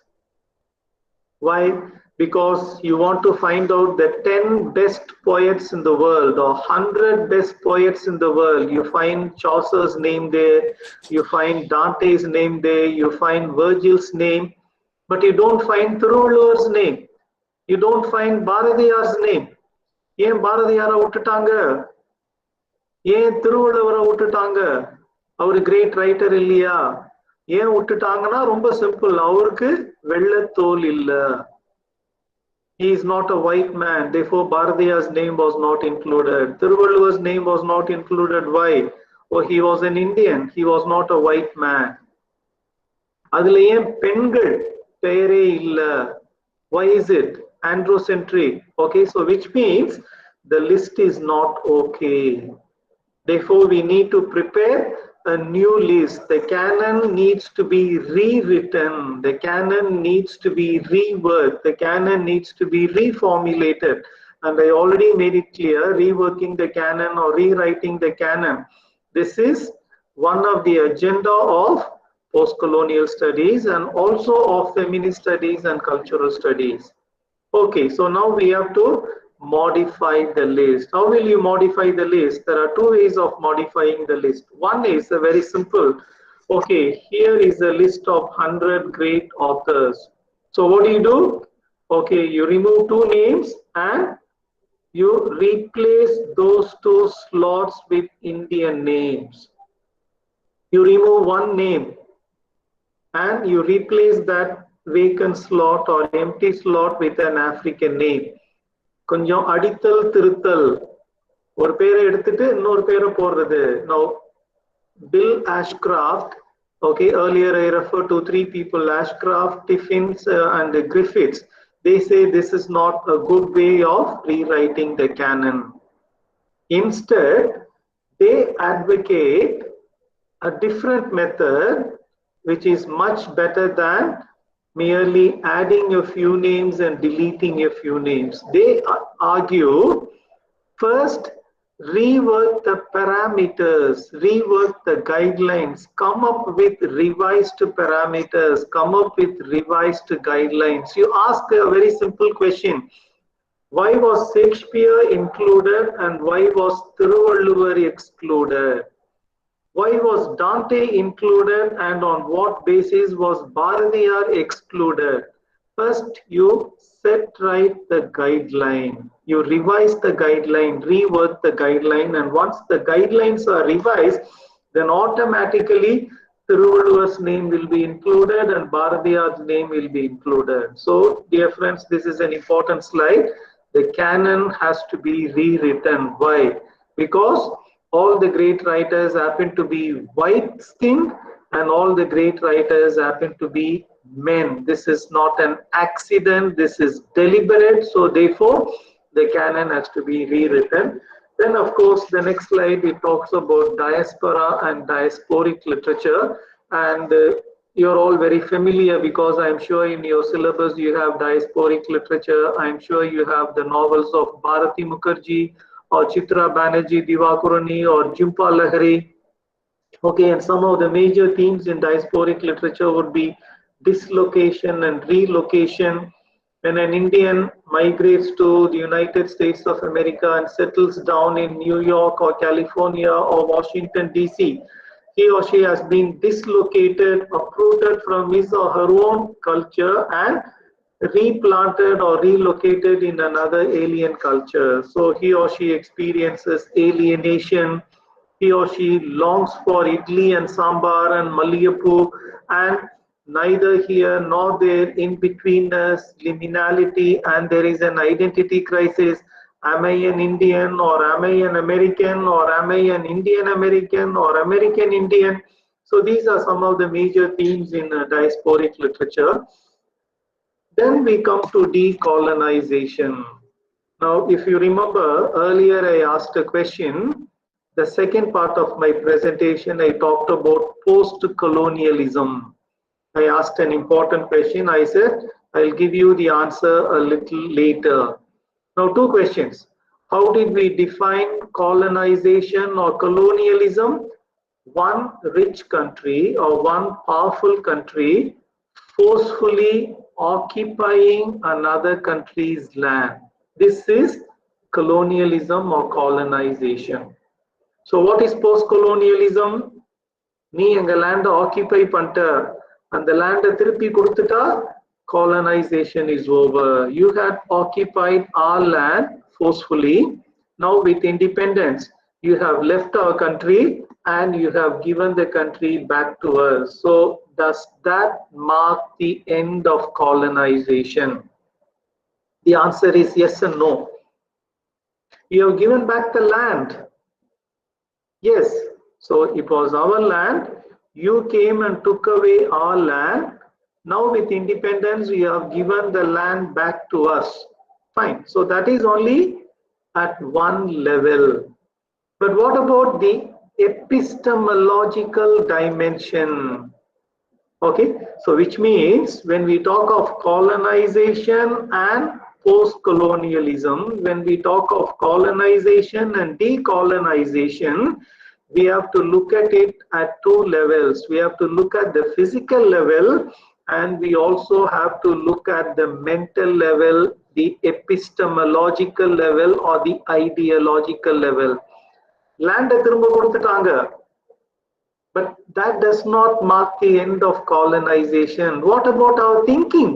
Why? Because you want to find out the 10 best poets in the world or 100 best poets in the world. You find Chaucer's name there, you find Dante's name there, you find Virgil's name, but you don't find Thiruvalluvar's name. You don't find Bharadiyar's name. ஏன் பாரதியாரை விட்டுட்டாங்க? ஏன் திருவள்ளுவரை விட்டுட்டாங்க? அவரு great writer இல்லையா? ஏன் விட்டுட்டாங்கன்னா ரொம்ப சிம்பிள், அவருக்கு வெள்ளத்தோல் இல்ல. He is not a white man, therefore Bharadiyar's name was not included. Thiruvalluvar's name was not included. Why? Oh, he was an Indian, he was not a white man. அதுல ஏன் பெண்கள் பெயரே இல்ல? Why is it? Androcentric. Okay, so which means the list is not okay. Therefore, we need to prepare a new list. The canon needs to be rewritten. The canon needs to be reworked. The canon needs to be reformulated. And I already made it clear, reworking the canon or rewriting the canon. This is one of the agenda of post-colonial studies and also of feminist studies and cultural studies. Okay, so now we have to modify the list. How will you modify the list? There are two ways of modifying the list. One is very simple. Okay, here is a list of 100 great authors. So what do? Okay, you remove two names and you replace those two slots with Indian names. You remove one name and you replace that vacant slot or empty slot with an African name. கொஞ்சம் அடித்தல் திருத்தல், ஒரு பேரை எடுத்துட்டு இன்னொரு பேரை போடுறது. Now Bill Ashcroft, okay, earlier I referred to three people, Ashcroft, Tiffins and Griffiths. They say this is not a good way of rewriting the canon. Instead, they advocate a different method which is much better than merely adding a few names and deleting a few names. They argue, first, rework the parameters, rework the guidelines, come up with revised parameters, come up with revised guidelines. You ask a very simple question. Why was Shakespeare included and why was Thiruvalluvar excluded? Why was Dante included and on what basis was Bharatiyar excluded? First, you set right the guideline. You revise the guideline, rework the guideline, and once the guidelines are revised, then automatically Thiruvalluvar's name will be included and Bharatiyar's name will be included. So, dear friends, this is an important slide. The canon has to be rewritten. Why? Because all the great writers happen to be white-skinned and all the great writers happen to be men. This is not an accident, this is deliberate. So therefore, the canon has to be rewritten. Then of course, the next slide, it talks about diaspora and diasporic literature. And you're all very familiar because I'm sure in your syllabus you have diasporic literature. I'm sure you have the novels of Bharati Mukherjee, or Chitra Banerjee, Divakaruni, or Jhumpa Lahiri. Okay, and some of the major themes in diasporic literature would be dislocation and relocation. When an Indian migrates to the United States of America and settles down in New York or California or Washington, D.C., he or she has been dislocated, uprooted from his or her own culture and replanted or relocated in another alien culture. So he or she experiences alienation. He or she longs for idli and sambar and maliyappu, and neither here nor there, in betweenness, liminality, and there is an identity crisis. Am I an Indian, or am I an American, or am I an Indian American, or American Indian? So these are some of the major themes in diasporic literature. Then we come to decolonization. Now, if you remember, earlier I asked a question. The second part of my presentation, I talked about post-colonialism. I asked an important question. I said, I'll give you the answer a little later. Now, two questions. How did we define colonization or colonialism? One rich country or one powerful country forcefully occupying another country's land. This is colonialism or colonization. So what is post-colonialism? நீ எங்க லேண்டை ஆக்கிபை பண்ணிட்ட, அந்த லேண்டை திருப்பி கொடுத்துட்டா colonization is over. You had occupied our land forcefully. Now with independence, you have left our country and you have given the country back to us. So does that mark the end of colonization? The answer is yes and no. You have given back the land. Yes, so it was our land. You came and took away our land. Now with independence, we have given the land back to us. Fine. So that is only at one level. But what about the epistemological dimension? Okay, so which means when we talk of colonization and post-colonialism, when we talk of colonization and decolonization, we have to look at it at two levels. We have to look at the physical level and we also have to look at the mental level, the epistemological level or the ideological level. Land திரும்ப கொடுத்துட்டாங்க. But that does not mark the end of colonization. What about our thinking?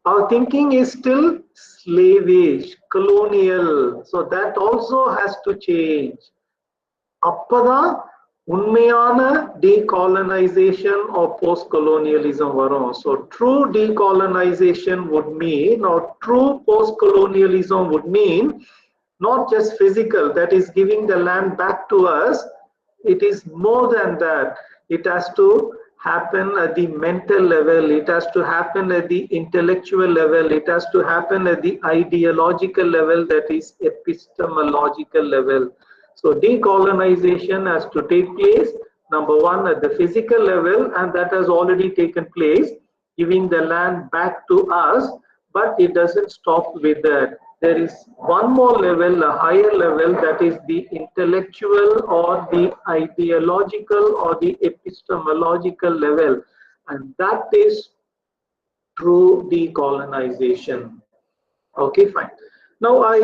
Our thinking is still slavish, colonial. So that also has to change. அப்பதான் உண்மையான decolonization or post-colonialism வரும். So true decolonization would mean, or true post-colonialism would mean, not just physical, that is giving the land back to us. It is more than that. It has to happen at the mental level, it has to happen at the intellectual level, it has to happen at the ideological level, that is epistemological level. So decolonization has to take place, number one, at the physical level, and that has already taken place, giving the land back to us. But it doesn't stop with that. There is one more level, a higher level, that is the intellectual or the ideological or the epistemological level, and that is true decolonization. Okay, fine. Now I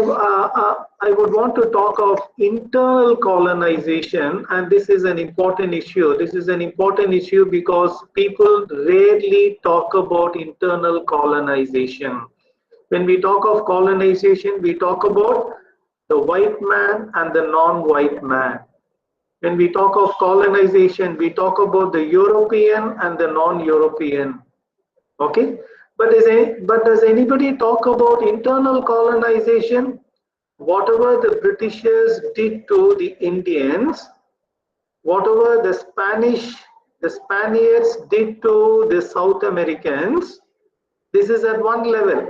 would want to talk of internal colonization, and this is an important issue. This is an important issue because people rarely talk about internal colonization. When we talk of colonization, we talk about the white man and the non-white man. When we talk of colonization, we talk about the European and the non-European. Okay, but does anybody talk about internal colonization? Whatever the Britishers did to the Indians, whatever the Spaniards did to the South Americans, this is at one level.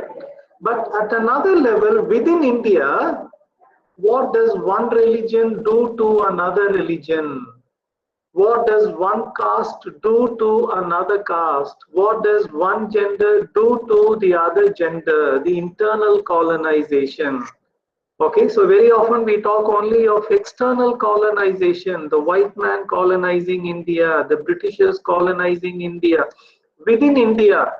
But at another level, within India, what does one religion do to another religion? What does one caste do to another caste? What does one gender do to the other gender? The internal colonization. Okay, so very often we talk only of external colonization, the white man colonizing India, the Britishers colonizing India. Within India,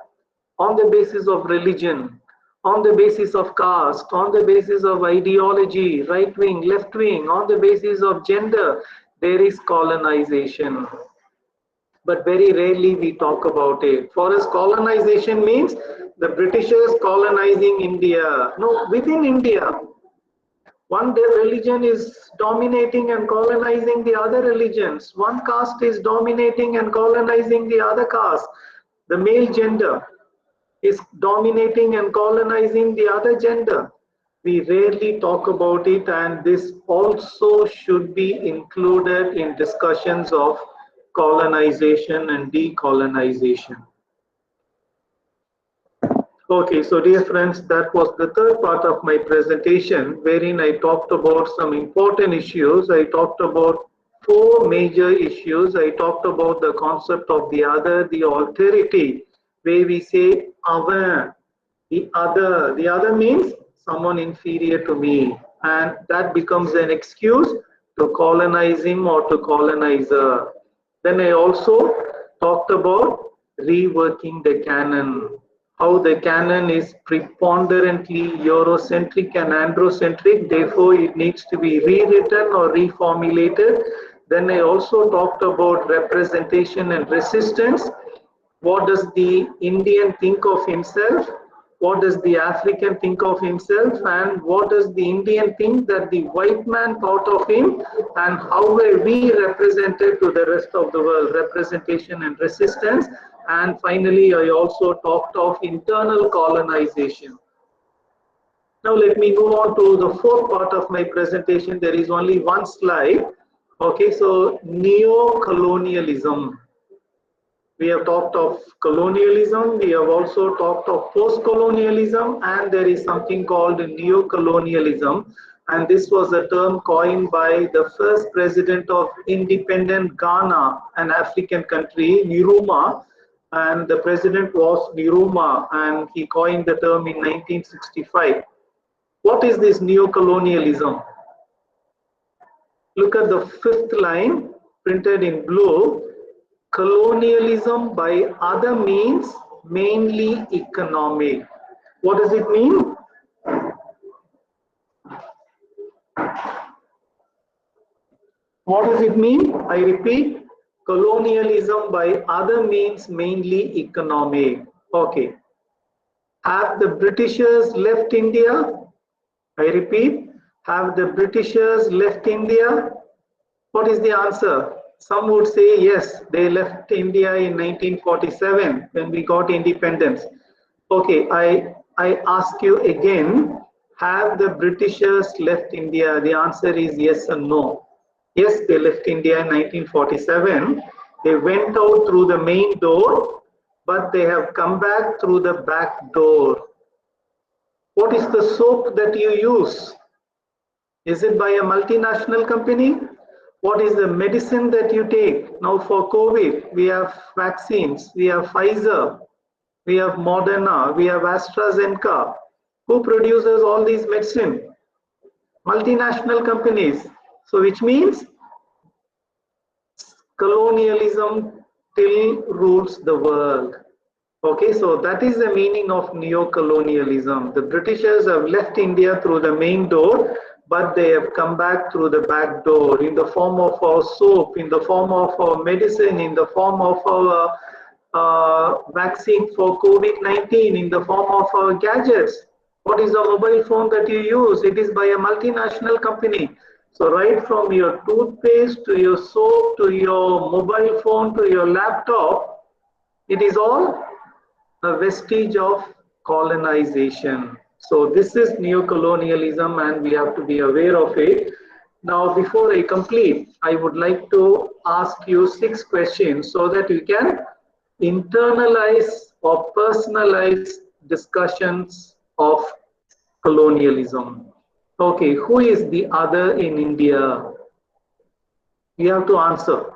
on the basis of religion, on the basis of caste, on the basis of ideology, right wing, left wing, on the basis of gender, there is colonization. But very rarely we talk about it. For us, colonization means the Britishers colonizing India. No, within India, one religion is dominating and colonizing the other religions. One caste is dominating and colonizing the other caste. The male gender is dominating and colonizing the other gender. We rarely talk about it, and this also should be included in discussions of colonization and decolonization. Okay, so dear friends, that was the third part of my presentation, wherein I talked about some important issues. I talked about four major issues. I talked about the concept of the other, the alterity, where we say avan, the other. The other means someone inferior to me, and that becomes an excuse to colonize him or to colonize her. Then I also talked about reworking the canon, how the canon is preponderantly Eurocentric and androcentric, therefore it needs to be rewritten or reformulated. Then I also talked about representation and resistance. What does the Indian think of himself? What does the African think of himself? And what does the Indian think that the white man thought of him? And how were we represented to the rest of the world? Representation and resistance. And finally, I also talked of internal colonization. Now let me move on to the fourth part of my presentation. There is only one slide. Okay, so neo-colonialism. We have talked of colonialism, we have also talked of post-colonialism, and there is something called neo-colonialism. And this was a term coined by the first president of independent Ghana, an African country, Nkrumah. And the president was Nkrumah, and he coined the term in 1965. What is this neo-colonialism? Look at the fifth line printed in blue. Colonialism by other means, mainly economic. What does it mean? What does it mean? I repeat, colonialism by other means, mainly economic. Okay. Have the Britishers left India? I repeat, have the Britishers left India? What is the answer? Some would say yes, they left India in 1947 when we got independence. Okay, I ask you again, have the Britishers left India? The answer is yes and no. Yes, they left India in 1947. They went out through the main door, but they have come back through the back door. What is the soap that you use? Is it by a multinational company? What is the medicine that you take? Now for COVID, we have vaccines, we have Pfizer, we have Moderna, we have AstraZeneca. Who produces all these medicine? Multinational companies. So which means colonialism still rules the world. Okay, so that is the meaning of neo-colonialism. The Britishers have left India through the main door, but they have come back through the back door in the form of our soap, in the form of our medicine, in the form of our vaccine for COVID-19, in the form of our gadgets. What is the mobile phone that you use? It is by a multinational company. So right from your toothpaste to your soap to your mobile phone to your laptop, it is all a vestige of colonization. So this is neo-colonialism and we have to be aware of it. Now, before I complete, I would like to ask you 6 questions so that you can internalize or personalize discussions of colonialism. Okay, who is the other in India? You have to answer.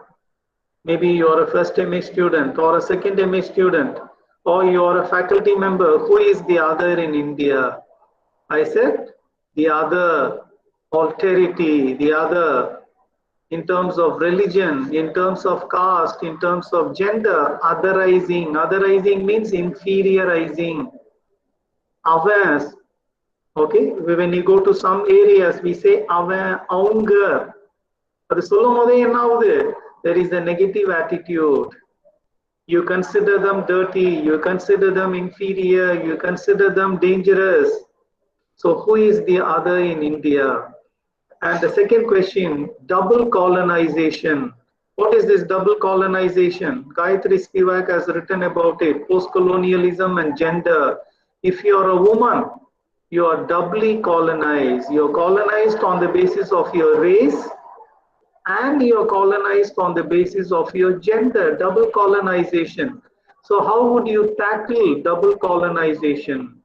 Maybe you're a first MA student or a second MA student, or you're a faculty member. Who is the other in India? I said the other, alterity, the other in terms of religion, in terms of caste, in terms of gender, otherizing. Otherizing means inferiorizing. Awareness. Okay, when you go to some areas, we say aunga. There is a negative attitude. You consider them dirty, you consider them inferior, you consider them dangerous. So who is the other in India? And the second question, double colonization. What is this double colonization? Gayatri Spivak has written about it, post-colonialism and gender. If you're a woman, you are doubly colonized. You're colonized on the basis of your race, and you're colonized on the basis of your gender, double colonization. So how would you tackle double colonization?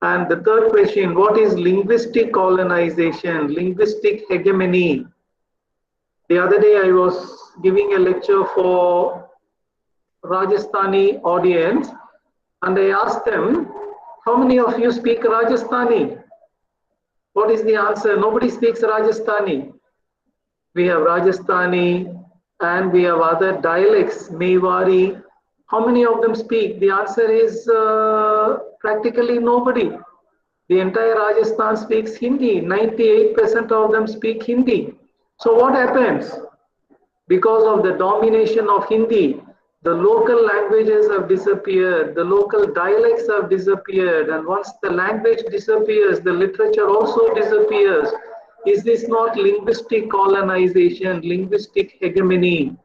And the third question, what is linguistic colonization, linguistic hegemony? The other day I was giving a lecture for Rajasthani audience and I asked them, how many of you speak Rajasthani? What is the answer? Nobody speaks Rajasthani. We have Rajasthani and we have other dialects, Mewari. How many of them speak? The answer is practically nobody. The entire Rajasthan speaks Hindi. 98% of them speak Hindi. So what happens? Because of the domination of Hindi, the local languages have disappeared, the local dialects have disappeared, and once the language disappears, the literature also disappears. Is this not linguistic colonization, linguistic hegemony?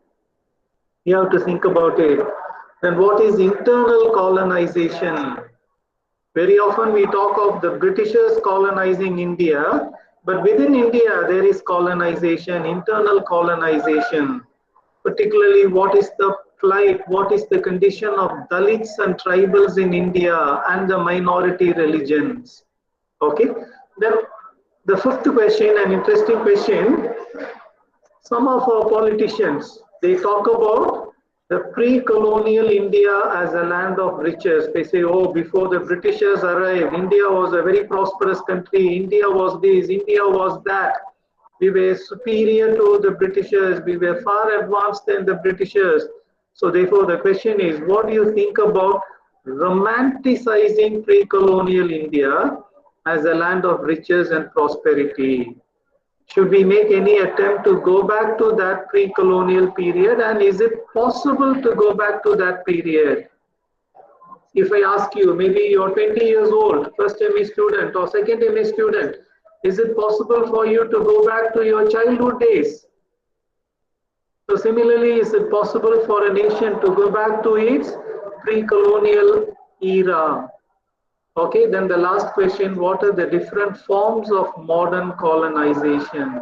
You have to think about it. Then what is internal colonization? Very often we talk of the Britishers colonizing India, but within India there is colonization, internal colonization. Particularly what is the plight, what is the condition of Dalits and tribals in India and the minority religions. Okay, then the fifth question, an interesting question. Some of our politicians, they talk about the pre-colonial India as a land of riches. They say, oh, before the Britishers arrived, India was a very prosperous country. India was this, India was that. We were superior to the Britishers. We were far advanced than the Britishers. So therefore, the question is, what do you think about romanticizing pre-colonial India as a land of riches and prosperity? Should we make any attempt to go back to that pre-colonial period? And is it possible to go back to that period? If I ask you, maybe you're 20 years old, first MA student or second MA student, is it possible for you to go back to your childhood days? So similarly, is it possible for a nation to go back to its pre-colonial era? Okay, then the last question, what are the different forms of modern colonization?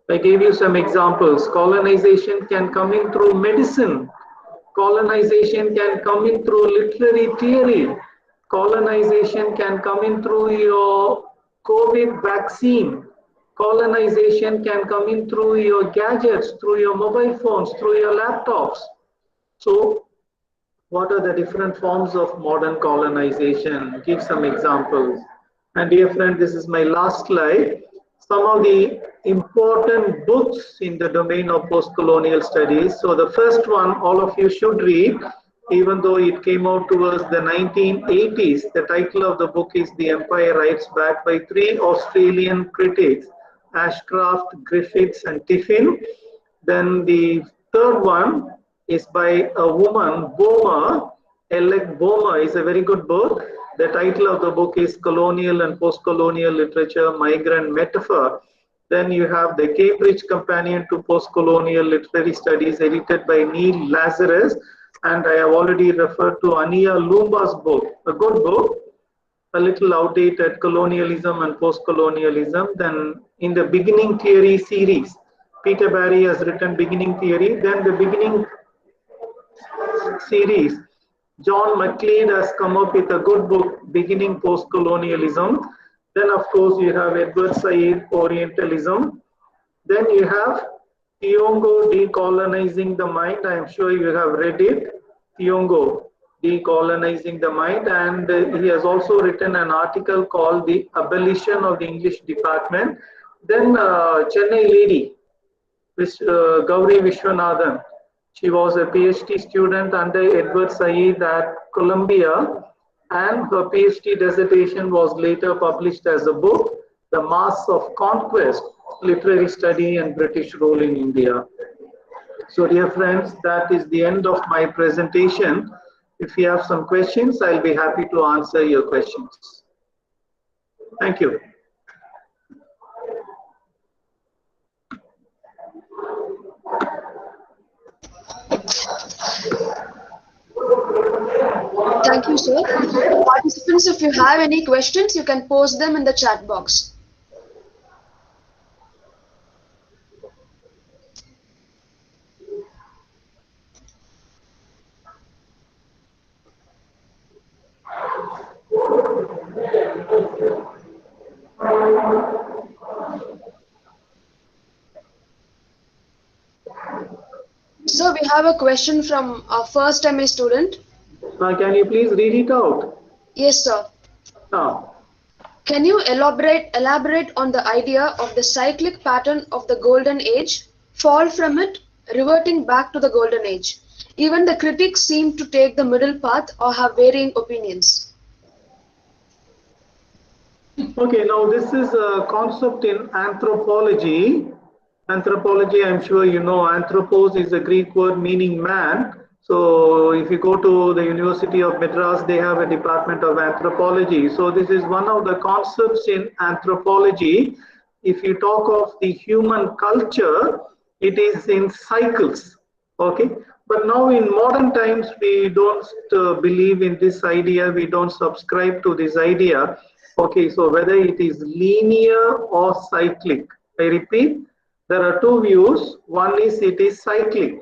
I gave you some examples. Colonization can come in through medicine. Colonization can come in through literary theory. Colonization can come in through your COVID vaccine. Colonization can come in through your gadgets, through your mobile phones, through your laptops. So what are the different forms of modern colonization? Give some examples. And dear friend, this is my last slide. Some of the important books in the domain of post-colonial studies. So the first one, all of you should read, even though it came out towards the 1980s. The title of the book is The Empire Writes Back by three Australian critics, Ashcroft, Griffiths, and Tiffin. Then the third one is by a woman, Boehmer. Elec Boehmer is a very good book. The title of the book is Colonial and Post-Colonial Literature, Migrant Metaphor. Then you have the Cambridge Companion to Post-Colonial Literary Studies, edited by Neil Lazarus. And I have already referred to Ania Lumba's book, a good book, a little outdated, Colonialism and Post-Colonialism. Then in the Beginning Theory series, Peter Barry has written Beginning Theory. Then the Beginning series, John McLeod has come up with a good book, Beginning Post-Colonialism. Then of course you have Edward Said, Orientalism. Then you have Thiongo, Decolonizing the Mind. I am sure you have read it. Thiongo, Decolonizing the Mind. And he has also written an article called The Abolition of the English Department. Then Chennai lady, Gauri Vishwanathan. She was a PhD student under Edward Said at Columbia, and her PhD dissertation was later published as a book, The Mass of Conquest, Literary Study and British Rule in India. So dear friends, that is the end of my presentation. If you have some questions, I'll be happy to answer your questions. Thank you. Thank you, sir. Participants, if you have any questions, you can post them in the chat box. So we have a question from our first MA student. Can you please read it out? Yes, sir. Can you elaborate on the idea of the cyclic pattern of the golden age, fall from it, reverting back to the golden age? Even the critics seem to take the middle path or have varying opinions. Okay, now this is a concept in anthropology. Anthropology, I'm sure you know, anthropos is a Greek word meaning man. So if you go to the University of Madras, they have a department of anthropology. So this is one of the concepts in anthropology. If you talk of the human culture, it is in cycles. Okay, but now in modern times, we don't believe in this idea. We don't subscribe to this idea. Okay, so whether it is linear or cyclic, I repeat, there are two views. One is it is cyclic.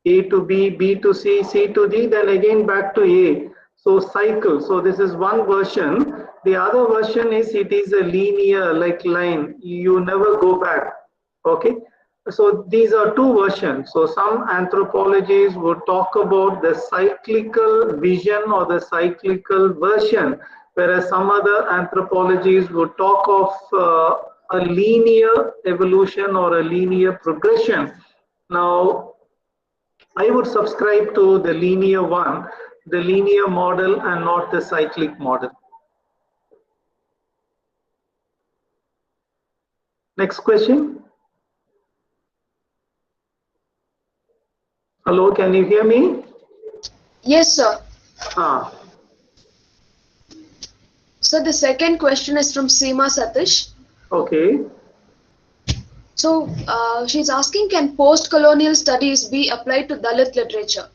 A to B, B to C, C to D, then again back to A. So cycle. So this is one version. The other version is it is a linear, like line. You never go back. Okay. So these are two versions. So some anthropologists would talk about the cyclical vision or the cyclical version, whereas some other anthropologists would talk of a linear evolution or a linear progression. Now, I would subscribe to the linear one, the linear model, and not the cyclic model. Next question. Hello, can you hear me? Yes, sir. So the second question is from Seema Satish. Okay. So she's asking, can post-colonial studies be applied to Dalit literature?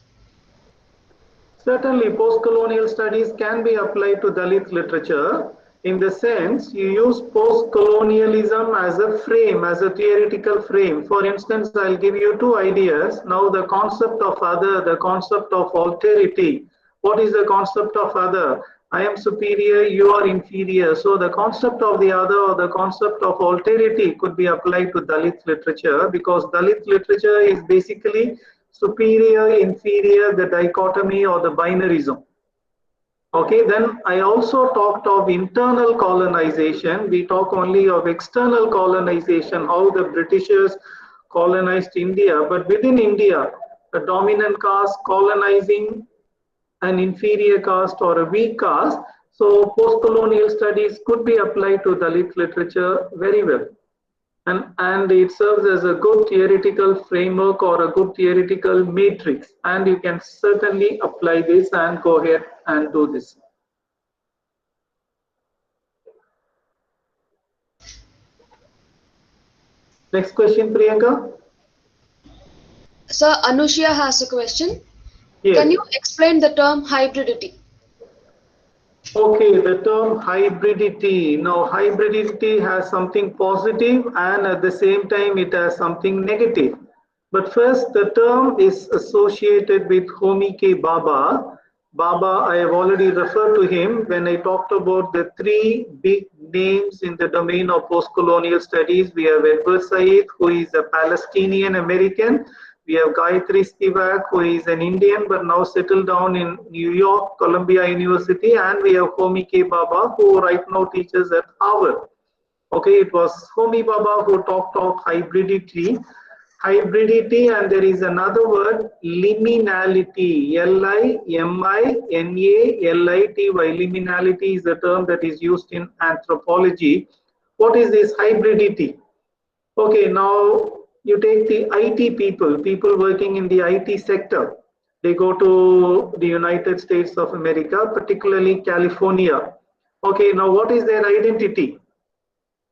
Certainly, post-colonial studies can be applied to Dalit literature in the sense you use post-colonialism as a frame, as a theoretical frame. For instance, I'll give you two ideas. Now, the concept of other, the concept of alterity. What is the concept of other? I am superior, you are inferior. So the concept of the other or the concept of alterity could be applied to Dalit literature, because Dalit literature is basically superior, inferior, the dichotomy or the binarism. Okay, then I also talked of internal colonization. We talk only of external colonization, how the Britishers colonized India, but within India, a dominant caste colonizing an inferior caste or a weak caste. So post-colonial studies could be applied to Dalit literature very well. And it serves as a good theoretical framework or a good theoretical matrix. And you can certainly apply this and go ahead and do this. Next question, Priyanka. Sir, Anushya has a question. Yes. Can you explain the term hybridity? Okay, the term hybridity. Now, hybridity has something positive and at the same time it has something negative. But first, the term is associated with Homi K. Bhabha. Bhabha, I have already referred to him when I talked about the three big names in the domain of post-colonial studies. We have Edward Said, who is a Palestinian American. We have Gayatri Spivak, who is an Indian but now settled down in New York, Columbia University, and we have Homi K. Bhabha, who right now teaches at Harvard. Okay, it was Homi Bhabha who talked of hybridity, and there is another word, liminality, Liminality. Liminality is a term that is used in anthropology. What is this hybridity? Okay, now you take the IT people working in the IT sector. They go to the United States of America, particularly California. Okay, now what is their identity?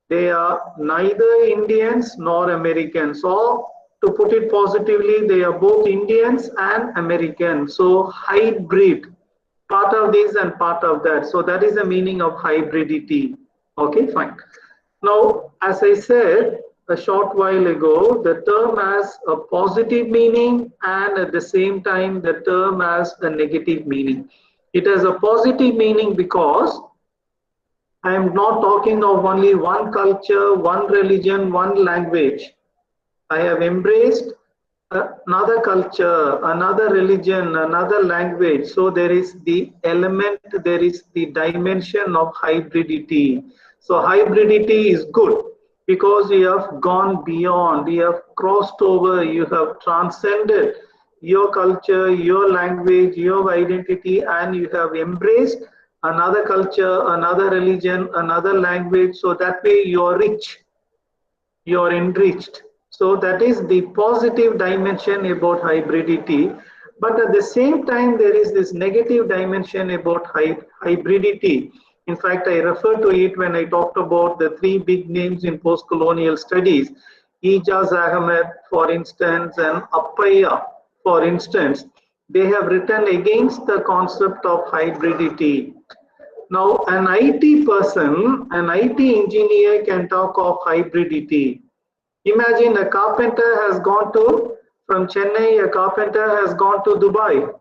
They are neither Indians nor Americans. So to put it positively, they are both Indians and Americans. So hybrid, part of this and part of that. So that is the meaning of hybridity. Okay, fine. Now, as I said a short while ago, the term has a positive meaning and at the same time the term has a negative meaning. It has a positive meaning because I am not talking of only one culture, one religion, one language. I have embraced another culture, another religion, another language. So there is the element, there is the dimension of hybridity. So hybridity is good because you have gone beyond, you have crossed over, you have transcended your culture, your language, your identity, and you have embraced another culture, another religion, another language. So that way you are rich, you are enriched. So that is the positive dimension about hybridity. But at the same time, there is this negative dimension about hybridity. In fact, I refer to it when I talked about the three big names in post-colonial studies. Ijaz Ahmed, for instance, and Appaya, for instance, they have written against the concept of hybridity. Now, an IT person, an IT engineer can talk of hybridity. Imagine a carpenter has gone from Chennai, a carpenter has gone to Dubai.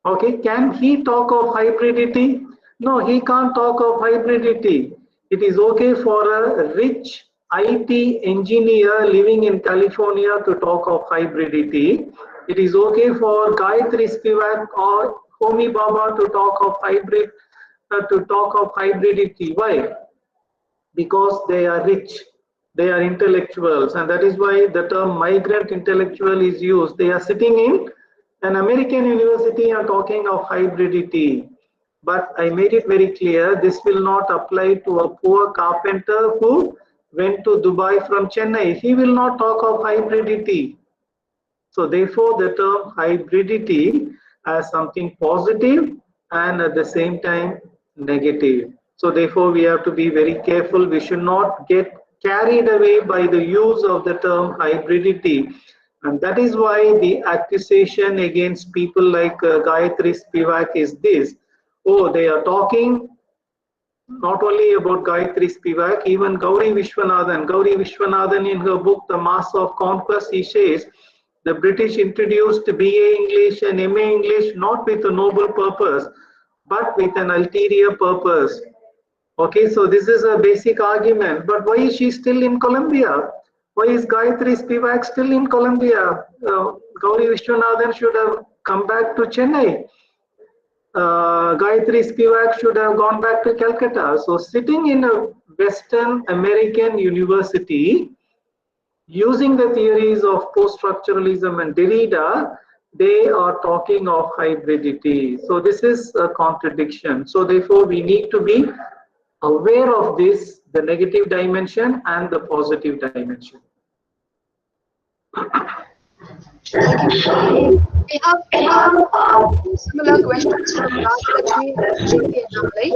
Okay, can he talk of hybridity? No, he can't talk of hybridity. It is okay for a rich IT engineer living in California to talk of hybridity. It is okay for Gayatri Spivak or Homi Bhabha to talk of hybridity. Why? Because they are rich, they are intellectuals, and that is why the term migrant intellectual is used. They are sitting in an American university and talking of hybridity. But I made it very clear, this will not apply to a poor carpenter who went to Dubai from Chennai. He will not talk of hybridity. So therefore, the term hybridity has something positive and at the same time negative. So therefore, we have to be very careful. We should not get carried away by the use of the term hybridity. And that is why the accusation against people like Gayatri Spivak is this: oh, they are talking not only about Gayatri Spivak, even Gauri Vishwanathan. Gauri Vishwanathan, in her book The Mass of Conquest, he says the British introduced BA English and MA English not with a noble purpose, but with an ulterior purpose. Okay, so this is a basic argument. But why is she still in Columbia? Why is Gayatri Spivak still in Columbia? Gauri Vishwanathan should have come back to Chennai. Gayatri Spivak should have gone back to Calcutta. So sitting in a Western American university, using the theories of post-structuralism and Derrida, they are talking of hybridity. So this is a contradiction. So therefore, we need to be aware of this, the negative dimension and the positive dimension. Thank you. We have two similar questions from Rajlakshmi, Jyoti, and Amalai.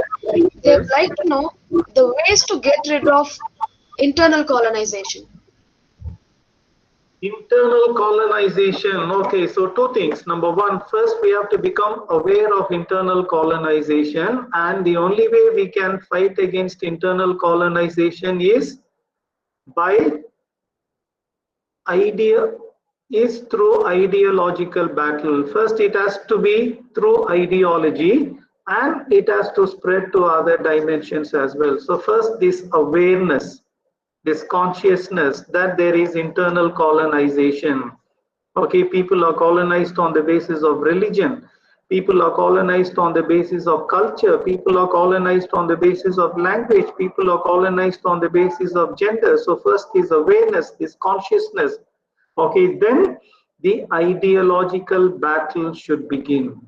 They would like to know the ways to get rid of internal colonization. Internal colonization. Okay, so two things. Number one, first we have to become aware of internal colonization, and the only way we can fight against internal colonization is through ideological battle. First, it has to be through ideology, and it has to spread to other dimensions as well. So first, this awareness, this consciousness that there is internal colonization. Okay, people are colonized on the basis of religion. People are colonized on the basis of culture. People are colonized on the basis of language. People are colonized on the basis of gender. So first is awareness, this consciousness. Okay, then the ideological battle should begin.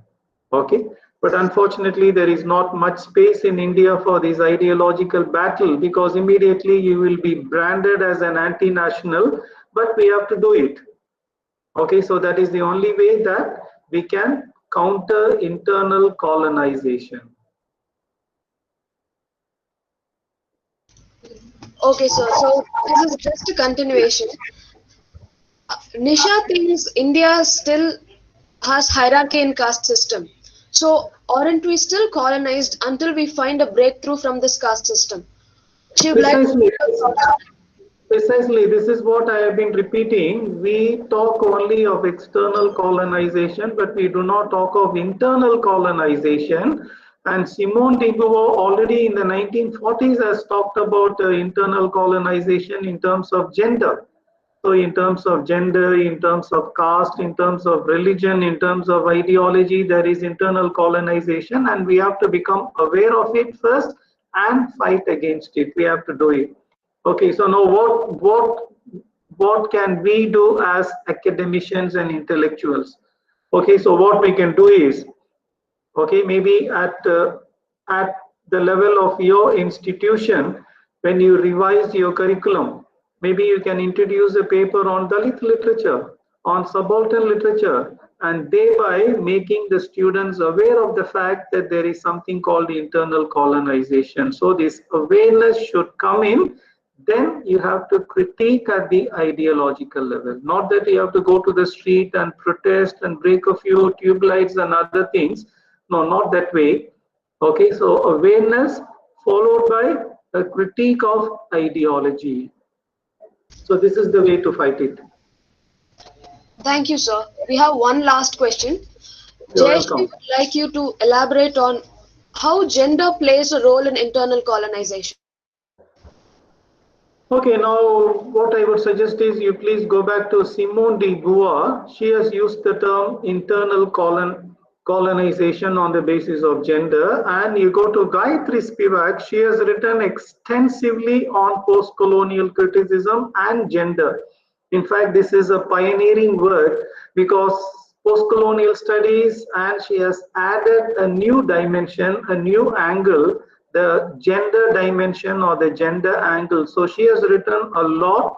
Okay, but unfortunately there is not much space in India for this ideological battle, because immediately you will be branded as an anti-national, but we have to do it. Okay, so that is the only way that we can counter internal colonization. Okay, sir. So this is just a continuation. Nisha thinks India still has hierarchy in caste system. So aren't we still colonized until we find a breakthrough from this caste system? She would like to Precisely, this is what I have been repeating. We talk only of external colonization, but we do not talk of internal colonization. And Simone de Beauvoir already in the 1940s has talked about internal colonization in terms of gender. So in terms of gender, in terms of caste, in terms of religion, in terms of ideology, there is internal colonization, and we have to become aware of it first and fight against it. We have to do it. Okay, so now what can we do as academicians and intellectuals? Okay, so what we can do is, okay, maybe at the level of your institution, when you revise your curriculum, maybe you can introduce a paper on Dalit literature, on subaltern literature, and thereby making the students aware of the fact that there is something called internal colonization. So this awareness should come in. Then you have to critique at the ideological level. Not that you have to go to the street and protest and break a few tube lights and other things. No, not that way. Okay, so awareness followed by a critique of ideology. So this is the way to fight it. Thank you, sir. We have one last question. You're Jayesh welcome. would like you to elaborate on how gender plays a role in internal colonization. Okay, now what I would suggest is you please go back to Simone de Beauvoir. She has used the term internal colonization on the basis of gender, and you go to Gayatri Spivak. She has written extensively on post-colonial criticism and gender. In fact, this is a pioneering work because post-colonial studies, and she has added a new dimension, a new angle, the gender dimension or the gender angle. So she has written a lot,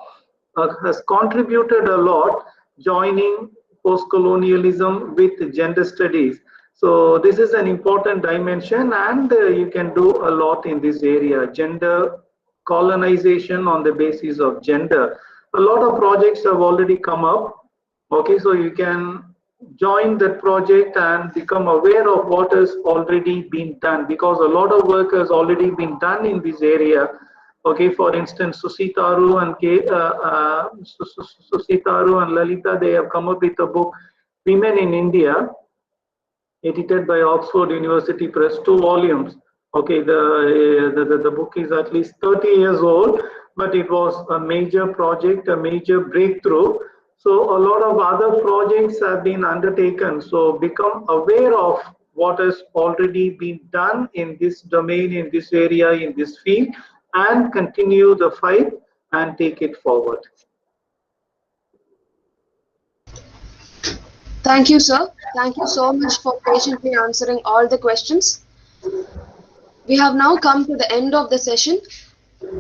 has contributed a lot, joining post-colonialism with gender studies. So this is an important dimension, and you can do a lot in this area. Gender colonization on the basis of gender. A lot of projects have already come up. Okay, so you can join that project and become aware of what has already been done, because a lot of work has already been done in this area. Okay, for instance, Susitaru and Lalita, they have come up with a book, Women in India, edited by Oxford University Press, 2 volumes. Okay, the book is at least 30 years old, but it was a major project, a major breakthrough. So a lot of other projects have been undertaken. So become aware of what has already been done in this domain, in this area, in this field, and continue the fight and take it forward. Thank you, sir. Thank you so much for patiently answering all the questions. We have now come to the end of the session.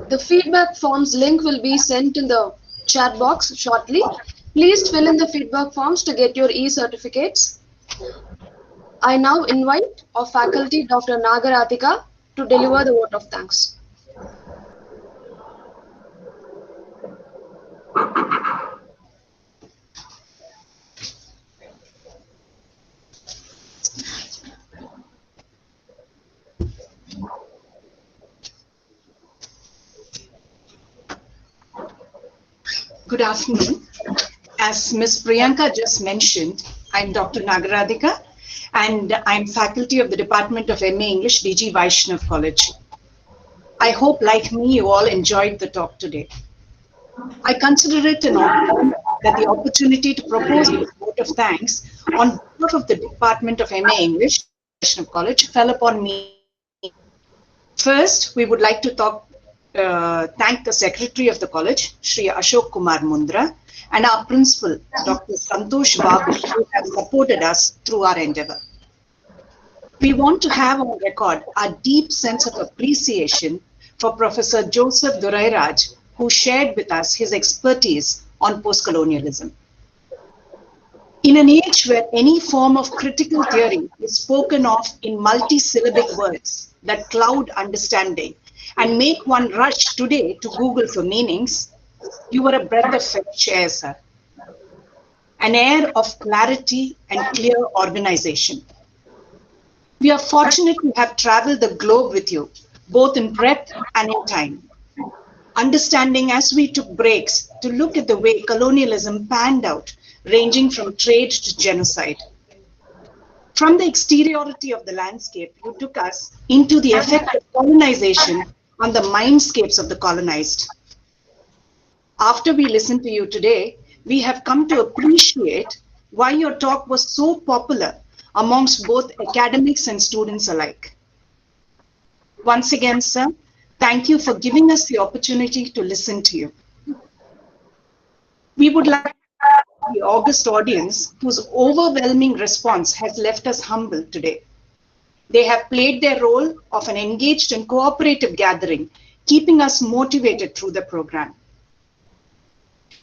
The feedback forms link will be sent in the chat box shortly. Please fill in the feedback forms to get your e-certificates. I now invite our faculty, Dr. Nagarathika, to deliver the vote of thanks. Good afternoon. As Ms. Priyanka just mentioned, I'm Dr. Nagaradhika, and I'm faculty of the Department of MA English, DG Vaishnav College. I hope, like me, you all enjoyed the talk today. I consider it an honor that the opportunity to propose this vote of thanks on behalf of the Department of MA English, Vaishnav College, fell upon me. First, we would like to thank the Secretary of the College, Shri Ashok Kumar Mundra, and our Principal, Dr. Santosh Babu, who have supported us through our endeavor. We want to have on record a deep sense of appreciation for Professor Joseph Dorairaj, who shared with us his expertise on postcolonialism. In an age where any form of critical theory is spoken of in multi-syllabic words that cloud understanding and make one rush today to Google for meanings, you were a breath of fresh air, sir. An air of clarity and clear organization. We are fortunate to have traveled the globe with you, both in breadth and in time. Understanding as we took breaks to look at the way colonialism panned out, ranging from trade to genocide. From the exteriority of the landscape, you took us into the effect of colonization on the mindscapes of the colonized. After we listened to you today, we have come to appreciate why your talk was so popular amongst both academics and students alike. Once again, sir, thank you for giving us the opportunity to listen to you. We would like the august audience whose overwhelming response has left us humbled today. They have played their role of an engaged and cooperative gathering, keeping us motivated through the program.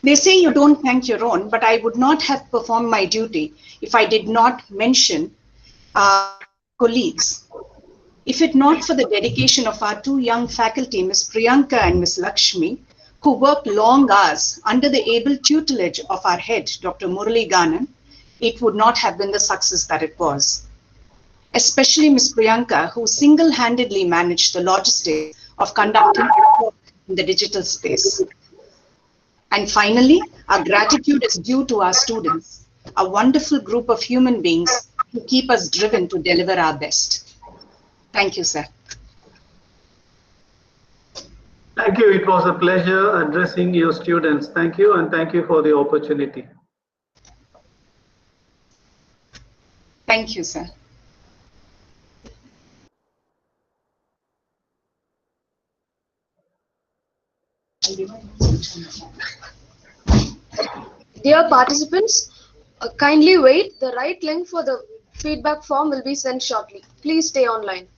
They say you don't thank your own, but I would not have performed my duty if I did not mention our colleagues. If it not for the dedication of our two young faculty, Ms. Priyanka and Ms. Lakshmi, who worked long hours under the able tutelage of our head, Dr. Murali Ganan, it would not have been the success that it was. Especially Ms. Priyanka, who single-handedly managed the logistics of conducting work in the digital space. And finally, our gratitude is due to our students, a wonderful group of human beings who keep us driven to deliver our best. Thank you, sir. Thank you. It was a pleasure addressing your students. Thank you, and thank you for the opportunity. Thank you, sir. Dear participants, kindly wait. The right link for the feedback form will be sent shortly. Please stay online.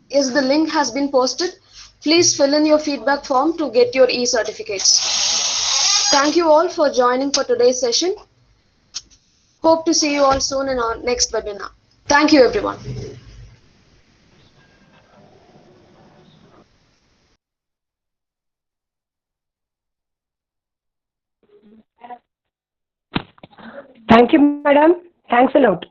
Yes, the link has been posted. Please fill in your feedback form to get your e-certificates. Thank you all for joining for today's session. Hope to see you all soon in our next webinar. Thank you, everyone. Thank you, madam. Thanks a lot.